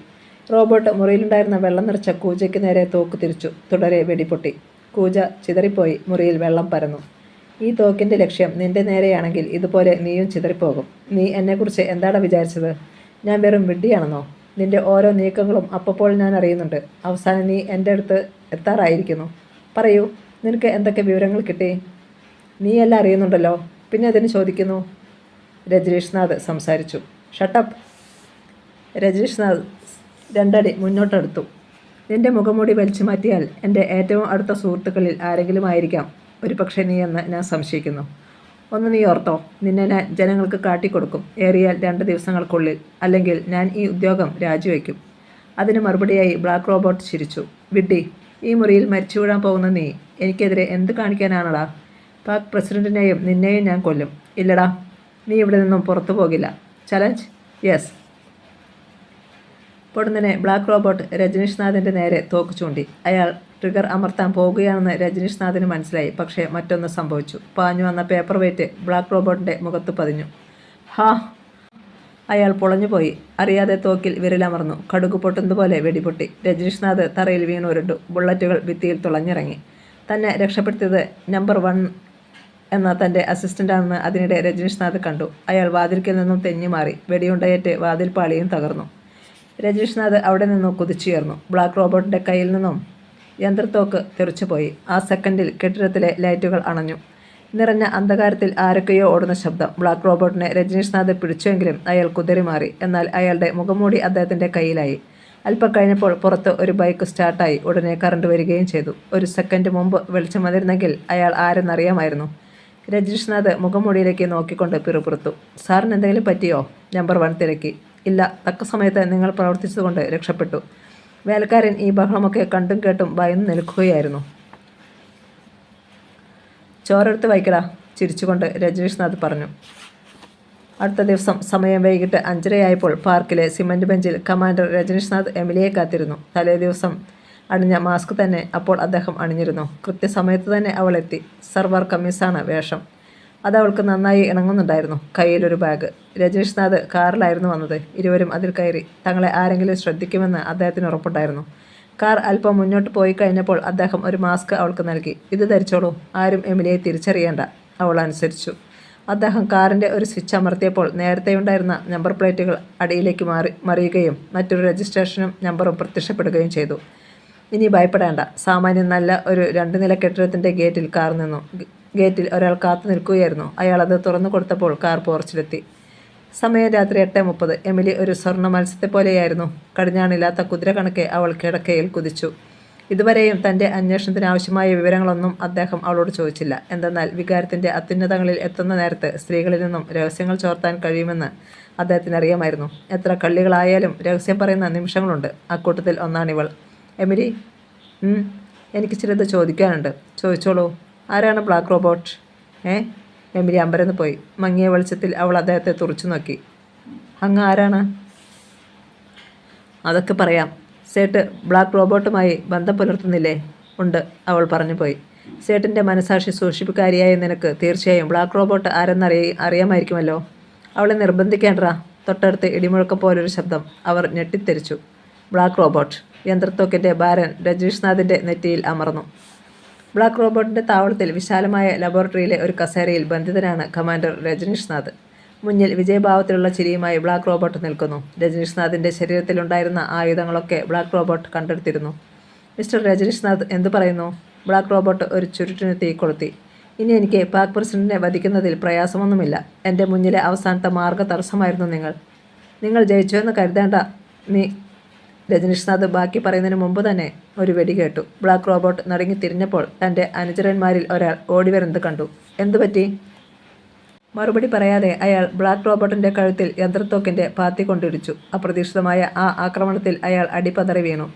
റോബോട്ട് മുറിയിലുണ്ടായിരുന്ന വെള്ളം നിറച്ച കൂജയ്ക്ക് നേരെ തോക്ക് തിരിച്ചു. തുടരെ വെടിപൊട്ടി. കൂജ ചിതറിപ്പോയി. മുറിയിൽ വെള്ളം പരന്നു. ഈ തോക്കിൻ്റെ ലക്ഷ്യം നിന്റെ നേരെയാണെങ്കിൽ ഇതുപോലെ നീയും ചിതറിപ്പോകും. നീ എന്നെക്കുറിച്ച് എന്താണ് വിചാരിച്ചത്? ഞാൻ വെറും വിഡ്ഢിയാണെന്നോ? നിന്റെ ഓരോ നീക്കങ്ങളും അപ്പോൾ ഞാൻ അറിയുന്നുണ്ട്. അവസാനം നീ എൻ്റെ അടുത്ത് എത്താറായിരിക്കുന്നു. പറയൂ, നിനക്ക് എന്തൊക്കെ വിവരങ്ങൾ കിട്ടി? നീയെല്ലാം അറിയുന്നുണ്ടല്ലോ, പിന്നെ അതിന് ചോദിക്കുന്നു? രജനീഷ്നാഥ് സംസാരിച്ചു. ഷട്ടപ്പ്. രജനീഷ്നാഥ് 2 അടി മുന്നോട്ടെടുത്തു. നിന്റെ മുഖംമൂടി വലിച്ചു മാറ്റിയാൽ എൻ്റെ ഏറ്റവും അടുത്ത സുഹൃത്തുക്കളിൽ ആരെങ്കിലും ആയിരിക്കാം ഒരുപക്ഷെ നീ എന്ന് ഞാൻ സംശയിക്കുന്നു. ഒന്ന് നീ ഓർത്തോ, നിന്നെ ഞാൻ ജനങ്ങൾക്ക് കാട്ടിക്കൊടുക്കും, ഏറിയാൽ 2 ദിവസങ്ങൾക്കുള്ളിൽ. അല്ലെങ്കിൽ ഞാൻ ഈ ഉദ്യോഗം രാജിവെക്കും. അതിന് മറുപടിയായി ബ്ലാക്ക് റോബോട്ട് ചിരിച്ചു. വിഡ്ഢി, ഈ മുറിയിൽ മരിച്ചു വീഴാൻ പോകുന്ന നീ എനിക്കെതിരെ എന്ത് കാണിക്കാനാണടാ? പാക് പ്രസിഡന്റിനെയും നിന്നെയും ഞാൻ കൊല്ലും. ഇല്ലടാ, നീ ഇവിടെ നിന്നും പുറത്തു പോകില്ല. ചലഞ്ച്? യെസ്. പൊടുന്നനെ ബ്ലാക്ക് റോബോട്ട് രജനീഷ്നാഥിൻ്റെ നേരെ തോക്ക് ചൂണ്ടി. അയാൾ ട്രിഗർ അമർത്താൻ പോകുകയാണെന്ന് രജനീഷ്നാഥിന് മനസ്സിലായി. പക്ഷേ മറ്റൊന്ന് സംഭവിച്ചു. പാഞ്ഞു വന്ന പേപ്പർ വെയിറ്റ് ബ്ലാക്ക് റോബോട്ടിൻ്റെ മുഖത്ത് പതിഞ്ഞു. ഹാ! അയാൾ പൊളഞ്ഞുപോയി. അറിയാതെ തോക്കിൽ വിരലമർന്നു. കടുക് പൊട്ടുന്നതുപോലെ വെടിപൊട്ടി. രജനീഷ്നാഥ് തറയിൽ വീണുരുണ്ടു. ബുള്ളറ്റുകൾ ഭിത്തിയിൽ തുളഞ്ഞിറങ്ങി. തന്നെ രക്ഷപ്പെടുത്തിയത് നമ്പർ 1 എന്ന തൻ്റെ അസിസ്റ്റൻ്റാണെന്ന് അതിനിടെ രജനീഷ്നാഥ് കണ്ടു. അയാൾ വാതിൽക്കൽ നിന്നും തെന്നിമാറി. വെടിയുണ്ടയേറ്റ് വാതിൽ പാളിയും തകർന്നു. രജനീഷ്നാഥ് അവിടെ നിന്നും കുതിച്ചുയർന്നു. ബ്ലാക്ക് റോബോട്ടിൻ്റെ കയ്യിൽ നിന്നും യന്ത്രത്തോക്ക് തെറിച്ചുപോയി. ആ സെക്കൻഡിൽ കെട്ടിടത്തിലെ ലൈറ്റുകൾ അണഞ്ഞു. നിറഞ്ഞ അന്ധകാരത്തിൽ ആരൊക്കെയോ ഓടുന്ന ശബ്ദം. ബ്ലാക്ക് റോബോട്ടിനെ രജനീഷ്നാഥ് പിടിച്ചുവെങ്കിലും അയാൾ കുതറിമാറി. എന്നാൽ അയാളുടെ മുഖംമൂടി അദ്ദേഹത്തിൻ്റെ കയ്യിലായി. അല്പം കഴിഞ്ഞപ്പോൾ പുറത്ത് ഒരു ബൈക്ക് സ്റ്റാർട്ടായി. ഉടനെ കറണ്ട് വരികയും ചെയ്തു. ഒരു സെക്കൻഡ് മുമ്പ് വെളിച്ചം വന്നിരുന്നെങ്കിൽ അയാൾ ആരെന്നറിയാമായിരുന്നു. രജനീഷ്നാഥ് മുഖംമൂടിയിലേക്ക് നോക്കിക്കൊണ്ട് പിറുപിറുത്തു. സാറിന് എന്തെങ്കിലും പറ്റിയോ? നമ്പർ 1 തിരക്കി. ഇല്ല, തക്ക സമയത്ത് നിങ്ങൾ പ്രവർത്തിച്ചതുകൊണ്ട് രക്ഷപ്പെട്ടു. വേലക്കാരൻ ഈ ബഹളമൊക്കെ കണ്ടും കേട്ടും ഭയന്ന് നിൽക്കുകയായിരുന്നു. ചോരെടുത്ത് വയ്ക്കടാ, ചിരിച്ചുകൊണ്ട് രജനീഷ്നാഥ് പറഞ്ഞു. അടുത്ത ദിവസം സമയം വൈകിട്ട് 5:30 പാർക്കിലെ സിമൻറ്റ് ബെഞ്ചിൽ കമാൻഡർ രജനീഷ്നാഥ് എമിലിയെ കാത്തിരുന്നു. തലേ ദിവസം അണിഞ്ഞ മാസ്ക് തന്നെ അപ്പോൾ അദ്ദേഹം അണിഞ്ഞിരുന്നു. കൃത്യസമയത്ത് തന്നെ അവൾ എത്തി. സർവർ കമ്മീസാണ് വേഷം. അതവൾക്ക് നന്നായി ഇണങ്ങുന്നുണ്ടായിരുന്നു. കയ്യിലൊരു ബാഗ്. രജനീഷ്നാഥ് കാറിലായിരുന്നു വന്നത്. ഇരുവരും അതിൽ കയറി. തങ്ങളെ ആരെങ്കിലും ശ്രദ്ധിക്കുമെന്ന് അദ്ദേഹത്തിന് ഉറപ്പുണ്ടായിരുന്നു. കാർ അല്പം മുന്നോട്ട് പോയി കഴിഞ്ഞപ്പോൾ അദ്ദേഹം ഒരു മാസ്ക് അവൾക്ക് നൽകി. ഇത് ധരിച്ചോളൂ, ആരും എമിലിയെ തിരിച്ചറിയേണ്ട. അവൾ അനുസരിച്ചു. അദ്ദേഹം കാറിൻ്റെ ഒരു സ്വിച്ച് അമർത്തിയപ്പോൾ നേരത്തെയുണ്ടായിരുന്ന നമ്പർ പ്ലേറ്റുകൾ അടിയിലേക്ക് മറിയുകയും മറ്റൊരു രജിസ്ട്രേഷനും നമ്പറും പ്രത്യക്ഷപ്പെടുകയും ചെയ്തു. ഇനി ഭയപ്പെടേണ്ട. സാമാന്യം നല്ല ഒരു 2 നില കെട്ടിടത്തിൻ്റെ ഗേറ്റിൽ കാർ നിന്നു. ഗേറ്റിൽ ഒരാൾ കാത്തു നിൽക്കുകയായിരുന്നു. അയാൾ അത് തുറന്നു കൊടുത്തപ്പോൾ കാർ പോർച്ചിലെത്തി. സമയം രാത്രി 8:30. എമിലി ഒരു സ്വർണ്ണ മത്സ്യത്തെപ്പോലെയായിരുന്നു. കടിഞ്ഞാണില്ലാത്ത കുതിര കണക്കെ അവൾ കിടക്കയിൽ കുതിച്ചു. ഇതുവരെയും തൻ്റെ അന്വേഷണത്തിന് ആവശ്യമായ വിവരങ്ങളൊന്നും അദ്ദേഹം അവളോട് ചോദിച്ചില്ല. എന്തെന്നാൽ വികാരത്തിൻ്റെ അത്യുന്നതങ്ങളിൽ എത്തുന്ന നേരത്ത് സ്ത്രീകളിൽ നിന്നും രഹസ്യങ്ങൾ ചോർത്താൻ കഴിയുമെന്ന് അദ്ദേഹത്തിന് അറിയാമായിരുന്നു. എത്ര കള്ളികളായാലും രഹസ്യം പറയുന്ന നിമിഷങ്ങളുണ്ട്. അക്കൂട്ടത്തിൽ ഒന്നാണിവൾ. എമിലി, എനിക്ക് ചിലത് ചോദിക്കാനുണ്ട്. ചോദിച്ചോളൂ. ആരാണ് ബ്ലാക്ക് റോബോട്ട്? എമിലി അമ്പരന്ന് പോയി. മങ്ങിയ വെളിച്ചത്തിൽ അവൾ അദ്ദേഹത്തെ തുറച്ചു നോക്കി. അങ്ങ് ആരാണ്? അതൊക്കെ പറയാം. സേട്ട് ബ്ലാക്ക് റോബോട്ടുമായി ബന്ധം പുലർത്തുന്നില്ലേ? ഉണ്ട്, അവൾ പറഞ്ഞു പോയി. സേട്ടിൻ്റെ മനസാക്ഷി സൂക്ഷിപ്പുകാരിയായ നിനക്ക് തീർച്ചയായും ബ്ലാക്ക് റോബോട്ട് അറിയാമായിരിക്കുമല്ലോ. അവളെ നിർബന്ധിക്കേണ്ടറാ. തൊട്ടടുത്ത് ഇടിമുഴക്കം പോലൊരു ശബ്ദം. അവർ ഞെട്ടിത്തെറിച്ചു. Black robot. യന്ത്രത്തോക്കിൻ്റെ ഭാരൻ രജനീഷ്നാഥിൻ്റെ നെറ്റിയിൽ അമർന്നു. ബ്ലാക്ക് റോബോട്ടിൻ്റെ താവളത്തിൽ വിശാലമായ ലബോറട്ടറിയിലെ ഒരു കസേരയിൽ ബന്ധിതനാണ് കമാൻഡർ രജനീഷ്നാഥ്. മുന്നിൽ വിജയഭാവത്തിലുള്ള ചിരിയുമായി ബ്ലാക്ക് റോബോട്ട് നിൽക്കുന്നു. രജനീഷ്നാഥിൻ്റെ ശരീരത്തിലുണ്ടായിരുന്ന ആയുധങ്ങളൊക്കെ ബ്ലാക്ക് റോബോട്ട് കണ്ടെടുത്തിരുന്നു. മിസ്റ്റർ രജനീഷ്നാഥ് എന്തു പറയുന്നു? ബ്ലാക്ക് റോബോട്ട് ഒരു ചുരുട്ടിന് തീ കൊളുത്തി. ഇനി എനിക്ക് പാക് പ്രസിഡന്റിനെ വധിക്കുന്നതിൽ പ്രയാസമൊന്നുമില്ല. എൻ്റെ മുന്നിലെ അവസാനത്തെ മാർഗ തടസ്സമായിരുന്നു നിങ്ങൾ ജയിച്ചുവെന്ന് കരുതേണ്ട. നീ രജനീഷ്നാഥ് ബാക്കി പറയുന്നതിന് മുമ്പ് തന്നെ ഒരു വെടി കേട്ടു. ബ്ലാക്ക് റോബോട്ട് നടുങ്ങി തിരിഞ്ഞപ്പോൾ തൻ്റെ അനുചരന്മാരിൽ ഒരാൾ ഓടിവരുന്നത് കണ്ടു. എന്തുപറ്റി? മറുപടി പറയാതെ അയാൾ ബ്ലാക്ക് റോബോട്ടിൻ്റെ കഴുത്തിൽ യന്ത്രത്തോക്കിൻ്റെ പാത്തി കൊണ്ടിടിച്ചു. അപ്രതീക്ഷിതമായ ആ ആക്രമണത്തിൽ അയാൾ അടിപതറി വീണു.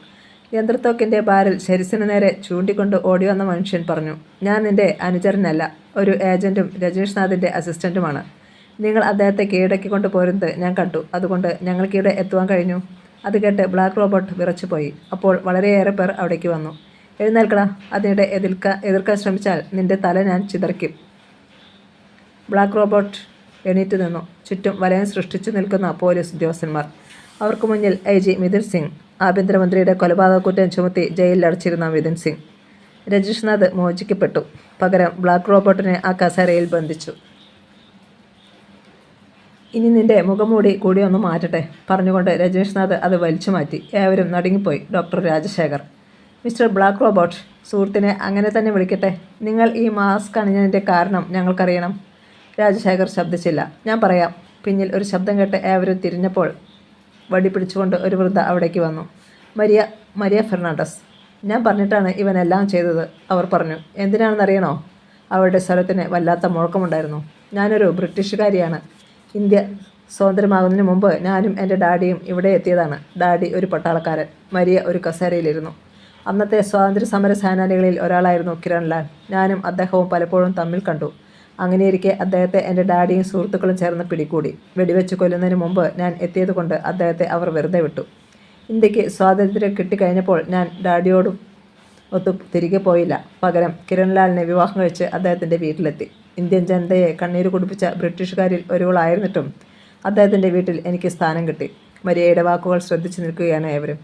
യന്ത്രത്തോക്കിൻ്റെ ബാരൽ ശരിസിന് നേരെ ചൂണ്ടിക്കൊണ്ട് ഓടിവന്ന മനുഷ്യൻ പറഞ്ഞു, ഞാൻ നിൻ്റെ അനുചരനല്ല, ഒരു ഏജൻറ്റും രജനീഷ്നാഥിൻ്റെ അസിസ്റ്റൻറ്റുമാണ്. നിങ്ങൾ അദ്ദേഹത്തെ കീഴടക്കിക്കൊണ്ട് പോരുന്നത് ഞാൻ കണ്ടു. അതുകൊണ്ട് ഞങ്ങൾക്കിവിടെ എത്തുവാൻ കഴിഞ്ഞു. അത് കേട്ട് ബ്ലാക്ക് റോബോട്ട് വിറച്ചുപോയി. അപ്പോൾ വളരെയേറെ പേർ അവിടേക്ക് വന്നു. എഴുന്നേൽക്കടാ, അതിനിടെ എതിർക്കാൻ ശ്രമിച്ചാൽ നിന്റെ തല ഞാൻ ചിതറിക്കും. ബ്ലാക്ക് റോബോട്ട് എണീറ്റ് നിന്നു. ചുറ്റും വലയം സൃഷ്ടിച്ചു നിൽക്കുന്ന പോലീസ് ഉദ്യോഗസ്ഥന്മാർ. അവർക്ക് മുന്നിൽ IG മിഥുൻ സിംഗ്, ആഭ്യന്തരമന്ത്രിയുടെ കൊലപാതക കുറ്റം ചുമത്തി ജയിലിൽ അടച്ചിരുന്ന മിഥുൻ സിംഗ്. രജനീഷ്നാഥ് മോചിക്കപ്പെട്ടു. പകരം ബ്ലാക്ക് റോബോട്ടിനെ ആ കസേരയിൽ ബന്ധിച്ചു. ഇനി നിന്റെ മുഖംമൂടി കൂടി ഒന്ന് മാറ്റട്ടെ പറഞ്ഞുകൊണ്ട് രജനീഷ്നാഥ് അത് വലിച്ചു മാറ്റി. ഏവരും നടുങ്ങിപ്പോയി. Doctor Rajasekhar, mister Black Robot, സുഹൃത്തിനെ അങ്ങനെ തന്നെ വിളിക്കട്ടെ. നിങ്ങൾ ഈ മാസ്ക് അണിഞ്ഞതിൻ്റെ കാരണം ഞങ്ങൾക്കറിയണം. രാജശേഖർ ശബ്ദിച്ചില്ല. ഞാൻ പറയാം. പിന്നിൽ ഒരു ശബ്ദം കേട്ട് ഏവരും തിരിഞ്ഞപ്പോൾ വടി പിടിച്ചുകൊണ്ട് ഒരു വൃദ്ധ അവിടേക്ക് വന്നു. Maria Fernandes. ഞാൻ പറഞ്ഞിട്ടാണ് ഇവനെല്ലാം ചെയ്തത്, അവർ പറഞ്ഞു. എന്തിനാണെന്നറിയണോ? അവരുടെ സ്വരത്തിന് വല്ലാത്ത മുഴക്കമുണ്ടായിരുന്നു. ഞാനൊരു ബ്രിട്ടീഷുകാരിയാണ്. ഇന്ത്യ സ്വതന്ത്രമാകുന്നതിന് മുമ്പ് ഞാനും എൻ്റെ ഡാഡിയും ഇവിടെ എത്തിയതാണ്. ഡാഡി ഒരു പട്ടാളക്കാരൻ. മരിയ ഒരു കസേരയിലിരുന്നു. അന്നത്തെ സ്വാതന്ത്ര്യ സമര സേനാനികളിൽ ഒരാളായിരുന്നു കിരൺലാൽ. ഞാനും അദ്ദേഹവും പലപ്പോഴും തമ്മിൽ കണ്ടു. അങ്ങനെയിരിക്കെ അദ്ദേഹത്തെ എൻ്റെ ഡാഡിയും സുഹൃത്തുക്കളും ചേർന്ന് പിടികൂടി. വെടിവെച്ച് കൊല്ലുന്നതിന് മുമ്പ് ഞാൻ എത്തിയതുകൊണ്ട് അദ്ദേഹത്തെ അവർ വെറുതെ വിട്ടു. ഇന്ത്യക്ക് സ്വാതന്ത്ര്യം കിട്ടിക്കഴിഞ്ഞപ്പോൾ ഞാൻ ഡാഡിയോടും ഒത്തു തിരികെ പോയില്ല. പകരം കിരൺലാലിനെ വിവാഹം കഴിച്ച് അദ്ദേഹത്തിൻ്റെ വീട്ടിലെത്തി. ഇന്ത്യൻ ജനതയെ കണ്ണീര് കുടിപ്പിച്ച ബ്രിട്ടീഷുകാരിൽ ഒരുവളായിരുന്നിട്ടും അദ്ദേഹത്തിൻ്റെ വീട്ടിൽ എനിക്ക് സ്ഥാനം കിട്ടി. മരിയയുടെ വാക്കുകൾ ശ്രദ്ധിച്ചു നിൽക്കുകയാണ് ഏവരും.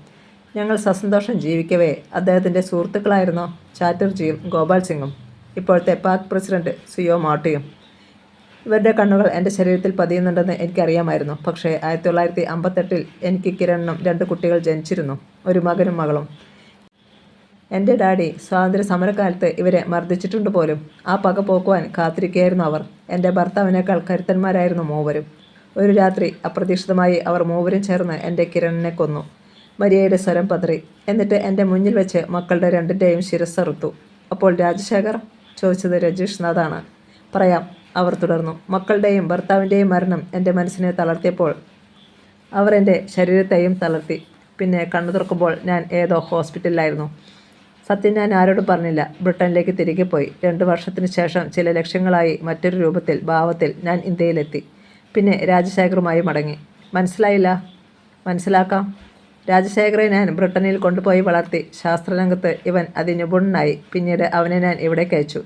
ഞങ്ങൾ സസന്തോഷം ജീവിക്കവേ അദ്ദേഹത്തിൻ്റെ സുഹൃത്തുക്കളായിരുന്നോ ചാറ്റർജിയും ഗോപാൽ സിംഗും ഇപ്പോഴത്തെ പാക് പ്രസിഡന്റ് സുയോ മോട്ടിയും. ഇവരുടെ കണ്ണുകൾ എൻ്റെ ശരീരത്തിൽ പതിയുന്നുണ്ടെന്ന് എനിക്കറിയാമായിരുന്നു. പക്ഷേ 1958 എനിക്ക് കിരണിനും 2 കുട്ടികൾ ജനിച്ചിരുന്നു, ഒരു മകനും മകളും. എൻ്റെ ഡാഡി സ്വാതന്ത്ര്യ സമരകാലത്ത് ഇവരെ മർദ്ദിച്ചിട്ടുണ്ട് പോലും. ആ പക പോക്കുവാൻ കാത്തിരിക്കുകയായിരുന്നു അവർ. എൻ്റെ ഭർത്താവിനേക്കാൾ കരുത്തന്മാരായിരുന്നു മൂവരും. ഒരു രാത്രി അപ്രതീക്ഷിതമായി അവർ മൂവരും ചേർന്ന് എൻ്റെ കിരണിനെ കൊന്നു. മരിയയുടെ സ്വരം പതറി. എന്നിട്ട് എൻ്റെ മുന്നിൽ വെച്ച് മക്കളുടെ 2ൻ്റെയും ശിരസ്സറുത്തു. അപ്പോൾ രാജശേഖർ ചോദിച്ചത് രജനീഷ്നാഥാണ്. പറയാം, അവർ തുടർന്നു. മക്കളുടെയും ഭർത്താവിൻ്റെയും മരണം എൻ്റെ മനസ്സിനെ തളർത്തിയപ്പോൾ അവർ എൻ്റെ ശരീരത്തെയും തളർത്തി. പിന്നെ കണ്ണു തുറക്കുമ്പോൾ ഞാൻ ഏതോ ഹോസ്പിറ്റലിലായിരുന്നു. സത്യം ഞാൻ ആരോടും പറഞ്ഞില്ല. ബ്രിട്ടനിലേക്ക് തിരികെ പോയി. 2 വർഷത്തിന് ശേഷം ചില ലക്ഷ്യങ്ങളായി മറ്റൊരു രൂപത്തിൽ ഭാവത്തിൽ ഞാൻ ഇന്ത്യയിലെത്തി. പിന്നെ രാജശേഖറുമായി മടങ്ങി. മനസ്സിലായില്ല? മനസ്സിലാക്കാം. രാജശേഖരെ ഞാൻ ബ്രിട്ടനിൽ കൊണ്ടുപോയി വളർത്തി. ശാസ്ത്രരംഗത്ത് ഇവൻ അതിനിപുണനായി. പിന്നീട് അവനെ ഞാൻ ഇവിടേക്ക് അയച്ചു.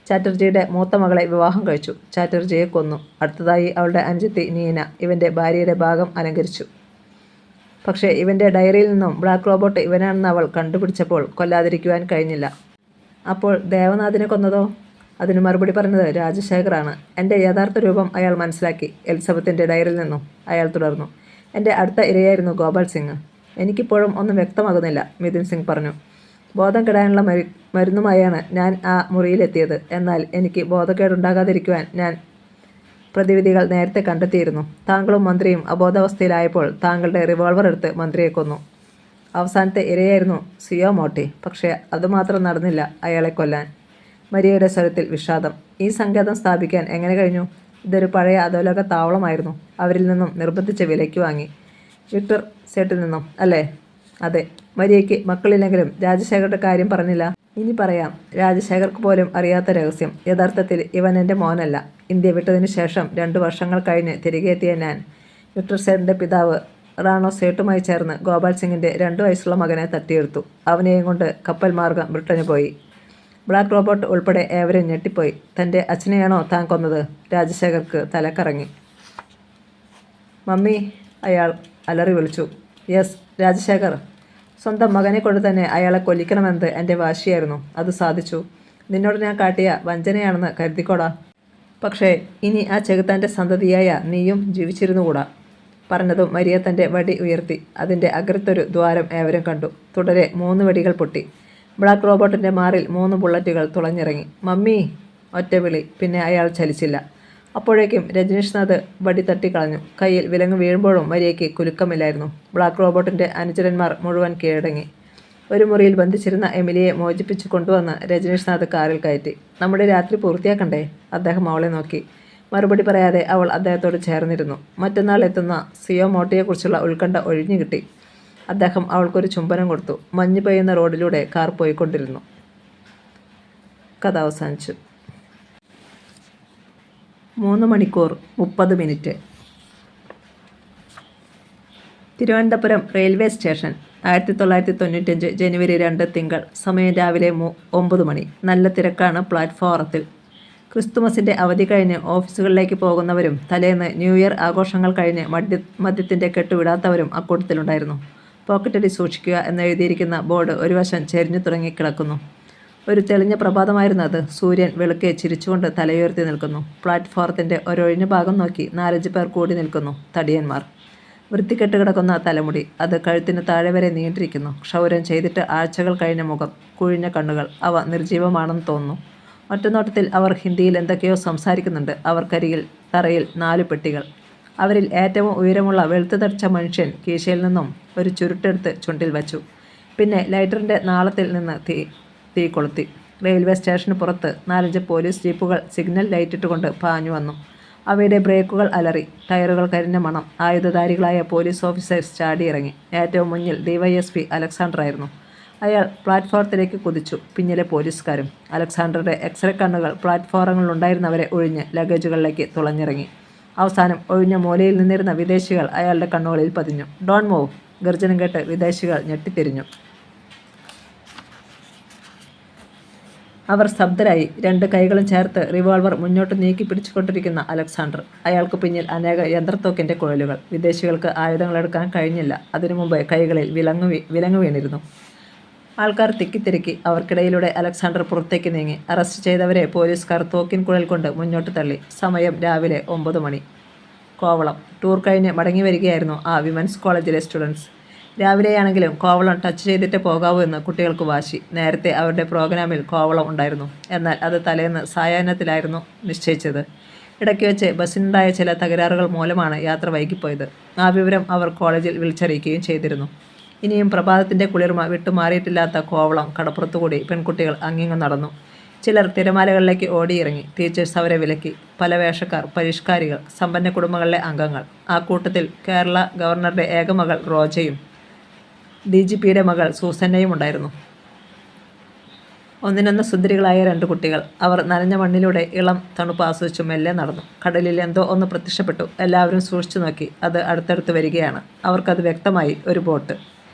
ചാറ്റർജിയുടെ മൂത്ത മകളെ വിവാഹം കഴിച്ചു. ചാറ്റർജിയെ കൊന്നു. അടുത്തതായി അവളുടെ അനുജത്തി നീന ഇവൻ്റെ ഭാര്യയുടെ ഭാഗം അലങ്കരിച്ചു. പക്ഷേ ഇവൻ്റെ ഡയറിയിൽ നിന്നും ബ്ലാക്ക് റോബോട്ട് ഇവനാണെന്ന് അവൾ കണ്ടുപിടിച്ചപ്പോൾ കൊല്ലാതിരിക്കുവാൻ കഴിഞ്ഞില്ല. അപ്പോൾ ദേവനാഥിനെ കൊന്നതോ? അതിന് മറുപടി പറഞ്ഞത് രാജശേഖറാണ്. എൻ്റെ യഥാർത്ഥ രൂപം അയാൾ മനസ്സിലാക്കി. എലിസബത്തിൻ്റെ ഡയറിയിൽ നിന്നും. അയാൾ തുടർന്നു. എൻ്റെ അടുത്ത ഇരയായിരുന്നു ഗോപാൽ സിംഗ്. എനിക്കിപ്പോഴും ഒന്നും വ്യക്തമാകുന്നില്ല, മിഥുൻ സിംഗ് പറഞ്ഞു. ബോധം കെടാനുള്ള മരുന്നുമായാണ് ഞാൻ ആ മുറിയിലെത്തിയത്. എന്നാൽ എനിക്ക് ബോധക്കേടുണ്ടാകാതിരിക്കുവാൻ ഞാൻ പ്രതിവിധികൾ നേരത്തെ കണ്ടെത്തിയിരുന്നു. താങ്കളും മന്ത്രിയും അബോധാവസ്ഥയിലായപ്പോൾ താങ്കളുടെ റിവോൾവർ എടുത്ത് മന്ത്രിയെ കൊന്നു. അവസാനത്തെ ഇരയായിരുന്നു സിയോ മോട്ടി. പക്ഷേ അതുമാത്രം നടന്നില്ല അയാളെ കൊല്ലാൻ. മരിയയുടെ സ്വരത്തിൽ വിഷാദം. ഈ സങ്കേതം സ്ഥാപിക്കാൻ എങ്ങനെ കഴിഞ്ഞു? ഇതൊരു പഴയ അധോലോക താവളമായിരുന്നു. അവരിൽ നിന്നും നിർബന്ധിച്ച് വിലയ്ക്ക് വാങ്ങി. വിക്ടർ സേട്ടിൽ നിന്നും അല്ലേ? അതെ. മരിയയ്ക്ക് മക്കളില്ലെങ്കിലും രാജശേഖരുടെ കാര്യം പറഞ്ഞില്ല. ഇനി പറയാം. രാജശേഖർക്ക് പോലും അറിയാത്ത രഹസ്യം. യഥാർത്ഥത്തിൽ ഇവൻ എൻ്റെ മോനല്ല. ഇന്ത്യ വിട്ടതിന് ശേഷം 2 വർഷങ്ങൾ കഴിഞ്ഞ് തിരികെ എത്തിയ ഞാൻ വിക്ടർ സേട്ടിൻ്റെ പിതാവ് റാണോ സേട്ടുമായി ചേർന്ന് ഗോപാൽ സിംഗിൻ്റെ 2 വയസ്സുള്ള മകനെ തട്ടിയെടുത്തു. അവനെയും കൊണ്ട് കപ്പൽ മാർഗം ബ്രിട്ടന് പോയി. ബ്ലാക്ക് റോബോട്ട് ഉൾപ്പെടെ ഏവരും ഞെട്ടിപ്പോയി. തൻ്റെ അച്ഛനെയാണോ താൻ കൊന്നത്? രാജശേഖർക്ക് തലക്കറങ്ങി. മമ്മി, അയാൾ അലറി വിളിച്ചു. യെസ് രാജശേഖർ. സ്വന്തം മകനെ കൊണ്ട് തന്നെ അയാളെ കൊല്ലിക്കണമെന്നത് എൻ്റെ വാശിയായിരുന്നു. അത് സാധിച്ചു. നിന്നോട് ഞാൻ കാട്ടിയ വഞ്ചനയാണെന്ന് കരുതിക്കോടാ. പക്ഷേ ഇനി ആ ചെകുത്താൻ്റെ സന്തതിയായ നീയും ജീവിച്ചിരുന്നുകൂടാ. പറഞ്ഞതും മരിയ തൻ്റെ വടി ഉയർത്തി. അതിൻ്റെ അഗ്രത്തൊരു ദ്വാരം ഏവരും കണ്ടു. തുടരെ 3 വെടികൾ പൊട്ടി. ബ്ലാക്ക് റോബോട്ടിൻ്റെ മാറിൽ 3 ബുള്ളറ്റുകൾ തുളഞ്ഞിറങ്ങി. മമ്മി! ഒറ്റ വിളി. പിന്നെ അയാൾ ചലിച്ചില്ല. അപ്പോഴേക്കും രജനീഷ്നാഥ് വടി തട്ടിക്കളഞ്ഞു. കയ്യിൽ വിലങ്ങ് വീഴുമ്പോഴും മരിയയ്ക്ക് കുലുക്കമില്ലായിരുന്നു. ബ്ലാക്ക് റോബോട്ടിൻ്റെ അനുചരന്മാർ മുഴുവൻ കീഴടങ്ങി. ഒരു മുറിയിൽ ബന്ധിച്ചിരുന്ന എമിലിയെ മോചിപ്പിച്ച് കൊണ്ടുവന്ന് രജനീഷ്നാഥ് കാറിൽ കയറ്റി. നമ്മുടെ രാത്രി പൂർത്തിയാക്കണ്ടേ? അദ്ദേഹം അവളെ നോക്കി. മറുപടി പറയാതെ അവൾ അദ്ദേഹത്തോട് ചേർന്നിരുന്നു. മറ്റന്നാൾ എത്തുന്ന സിയോ മോട്ടയെക്കുറിച്ചുള്ള ഉത്കണ്ഠ ഒഴിഞ്ഞു കിട്ടി. അദ്ദേഹം അവൾക്കൊരു ചുംബനം കൊടുത്തു. മഞ്ഞ് പെയ്യുന്ന റോഡിലൂടെ കാർ പോയിക്കൊണ്ടിരുന്നു. കഥ അവസാനിച്ചു. 3 മണിക്കൂർ 30 മിനിറ്റ്. Thiruvananthapuram railway station. 1995 ജനുവരി 2 തിങ്കൾ. സമയം രാവിലെ 9 മണി. നല്ല തിരക്കാണ് പ്ലാറ്റ്ഫോറത്തിൽ. ക്രിസ്തുമസിൻ്റെ അവധി കഴിഞ്ഞ് ഓഫീസുകളിലേക്ക് പോകുന്നവരും തലേന്ന് ന്യൂ ഇയർ ആഘോഷങ്ങൾ കഴിഞ്ഞ് മദ്യത്തിൻ്റെ കെട്ടുവിടാത്തവരും അക്കൂട്ടത്തിലുണ്ടായിരുന്നു. പോക്കറ്റടി സൂക്ഷിക്കുക എന്നെഴുതിയിരിക്കുന്ന ബോർഡ് ഒരു വശം ചെരിഞ്ഞു തുടങ്ങി കിടക്കുന്നു. ഒരു തെളിഞ്ഞ പ്രഭാതമായിരുന്നു അത്. സൂര്യൻ വെളുക്കെ ചിരിച്ചുകൊണ്ട് തലയുയർത്തി നിൽക്കുന്നു. പ്ലാറ്റ്ഫോറത്തിൻ്റെ ഒരൊഴിഞ്ഞ ഭാഗം നോക്കി 4-5 പേർ കൂടി നിൽക്കുന്നു. തടിയന്മാർ. വൃത്തികെട്ട് കിടക്കുന്ന തലമുടി, അത് കഴുത്തിന് താഴെ വരെ നീണ്ടിരിക്കുന്നു. ക്ഷൗരം ചെയ്തിട്ട് ആഴ്ചകൾ കഴിഞ്ഞ മുഖം, കുഴിഞ്ഞ കണ്ണുകൾ. അവ നിർജീവമാണെന്ന് തോന്നുന്നു. ഒറ്റനോട്ടത്തിൽ അവർ ഹിന്ദിയിൽ എന്തൊക്കെയോ സംസാരിക്കുന്നുണ്ട്. അവർക്കരികിൽ തറയിൽ 4 പെട്ടികൾ. അവരിൽ ഏറ്റവും ഉയരമുള്ള വെളുത്തു തടിച്ച മനുഷ്യൻ കീശയിൽ നിന്നും ഒരു ചുരുട്ടെടുത്ത് ചുണ്ടിൽ വച്ചു. പിന്നെ ലൈറ്ററിൻ്റെ നാളത്തിൽ നിന്ന് തീ കൊളുത്തി. റെയിൽവേ സ്റ്റേഷന് പുറത്ത് 4-5 പോലീസ് ജീപ്പുകൾ സിഗ്നൽ ലൈറ്റിട്ടുകൊണ്ട് പാഞ്ഞു വന്നു. അവയുടെ ബ്രേക്കുകൾ അലറി. ടയറുകൾ കരിഞ്ഞ മണം. ആയുധധാരികളായ പോലീസ് ഓഫീസേഴ്സ് ചാടിയിറങ്ങി. ഏറ്റവും മുന്നിൽ DYSP അലക്സാണ്ടർ ആയിരുന്നു. അയാൾ പ്ലാറ്റ്ഫോറത്തിലേക്ക് കുതിച്ചു. പിന്നിലെ പോലീസുകാരും. അലക്സാണ്ടറുടെ എക്സ്റേ കണ്ണുകൾ പ്ലാറ്റ്ഫോറങ്ങളിലുണ്ടായിരുന്നവരെ ഒഴിഞ്ഞ് ലഗേജുകളിലേക്ക് തുളഞ്ഞിറങ്ങി. അവസാനം ഒഴിഞ്ഞ മൂലയിൽ നിന്നിരുന്ന വിദേശികൾ അയാളുടെ കണ്ണുകളിൽ പതിഞ്ഞു. Don move! ഗർജനം കേട്ട് വിദേശികൾ ഞെട്ടിത്തിരിഞ്ഞു. അവർ സ്തബ്ധരായി. 2 കൈകളും ചേർത്ത് റിവോൾവർ മുന്നോട്ട് നീക്കി പിടിച്ചുകൊണ്ടിരിക്കുന്ന അലക്സാണ്ടർ. അയാൾക്ക് പിന്നിൽ അനേക യന്ത്രത്തോക്കിൻ്റെ കുഴലുകൾ. വിദേശികൾക്ക് ആയുധങ്ങളെടുക്കാൻ കഴിഞ്ഞില്ല. അതിനു മുമ്പ് കൈകളിൽ വിലങ്ങ് വീണിരുന്നു. ആൾക്കാർ തിക്കിത്തിരക്കി. അവർക്കിടയിലൂടെ അലക്സാണ്ടർ പുറത്തേക്ക് നീങ്ങി. അറസ്റ്റ് ചെയ്തവരെ പോലീസുകാർ തോക്കിൻ കുഴൽ കൊണ്ട് മുന്നോട്ട് തള്ളി. സമയം രാവിലെ 9 മണി. കോവളം. ടൂർ കഴിഞ്ഞ് മടങ്ങി വരികയായിരുന്നു ആ വിമൻസ് കോളേജിലെ സ്റ്റുഡൻസ്. രാവിലെയാണെങ്കിലും കോവളം ടച്ച് ചെയ്തിട്ട് പോകാവൂ എന്ന് കുട്ടികൾക്ക് വാശി. നേരത്തെ അവരുടെ പ്രോഗ്രാമിൽ കോവളം ഉണ്ടായിരുന്നു. എന്നാൽ അത് തലേന്ന് സായാഹ്നത്തിലായിരുന്നു നിശ്ചയിച്ചത്. ഇടയ്ക്ക് വെച്ച് ബസ്സിനുണ്ടായ ചില തകരാറുകൾ മൂലമാണ് യാത്ര വൈകിപ്പോയത്. ആ വിവരം അവർ കോളേജിൽ വിളിച്ചറിയിക്കുകയും ചെയ്തിരുന്നു. ഇനിയും പ്രഭാതത്തിൻ്റെ കുളിർമ വിട്ടുമാറിയിട്ടില്ലാത്ത കോവളം കടപ്പുറത്തുകൂടി പെൺകുട്ടികൾ അങ്ങിങ്ങും നടന്നു. ചിലർ തിരമാലകളിലേക്ക് ഓടിയിറങ്ങി. ടീച്ചേഴ്സ് അവരെ വിലക്കി. പല വേഷക്കാർ, പരിഷ്കാരികൾ, സമ്പന്ന കുടുംബങ്ങളിലെ അംഗങ്ങൾ. ആ കൂട്ടത്തിൽ കേരള ഗവർണറുടെ ഏകമകൾ റോജയും DGPയുടെ മകൾ സൂസന്നയും ഉണ്ടായിരുന്നു. ഒന്നിനൊന്ന് സുന്ദരികളായ 2 കുട്ടികൾ. അവർ നനഞ്ഞ മണ്ണിലൂടെ ഇളം തണുപ്പ് ആസ്വദിച്ചു മെല്ലെ നടന്നു. കടലിൽ എന്തോ ഒന്ന് പ്രത്യക്ഷപ്പെട്ടു. എല്ലാവരും സൂക്ഷിച്ചു നോക്കി. അത് അടുത്തടുത്ത് വരികയാണ്. അവർക്കത് വ്യക്തമായി. ഒരു ബോട്ട്.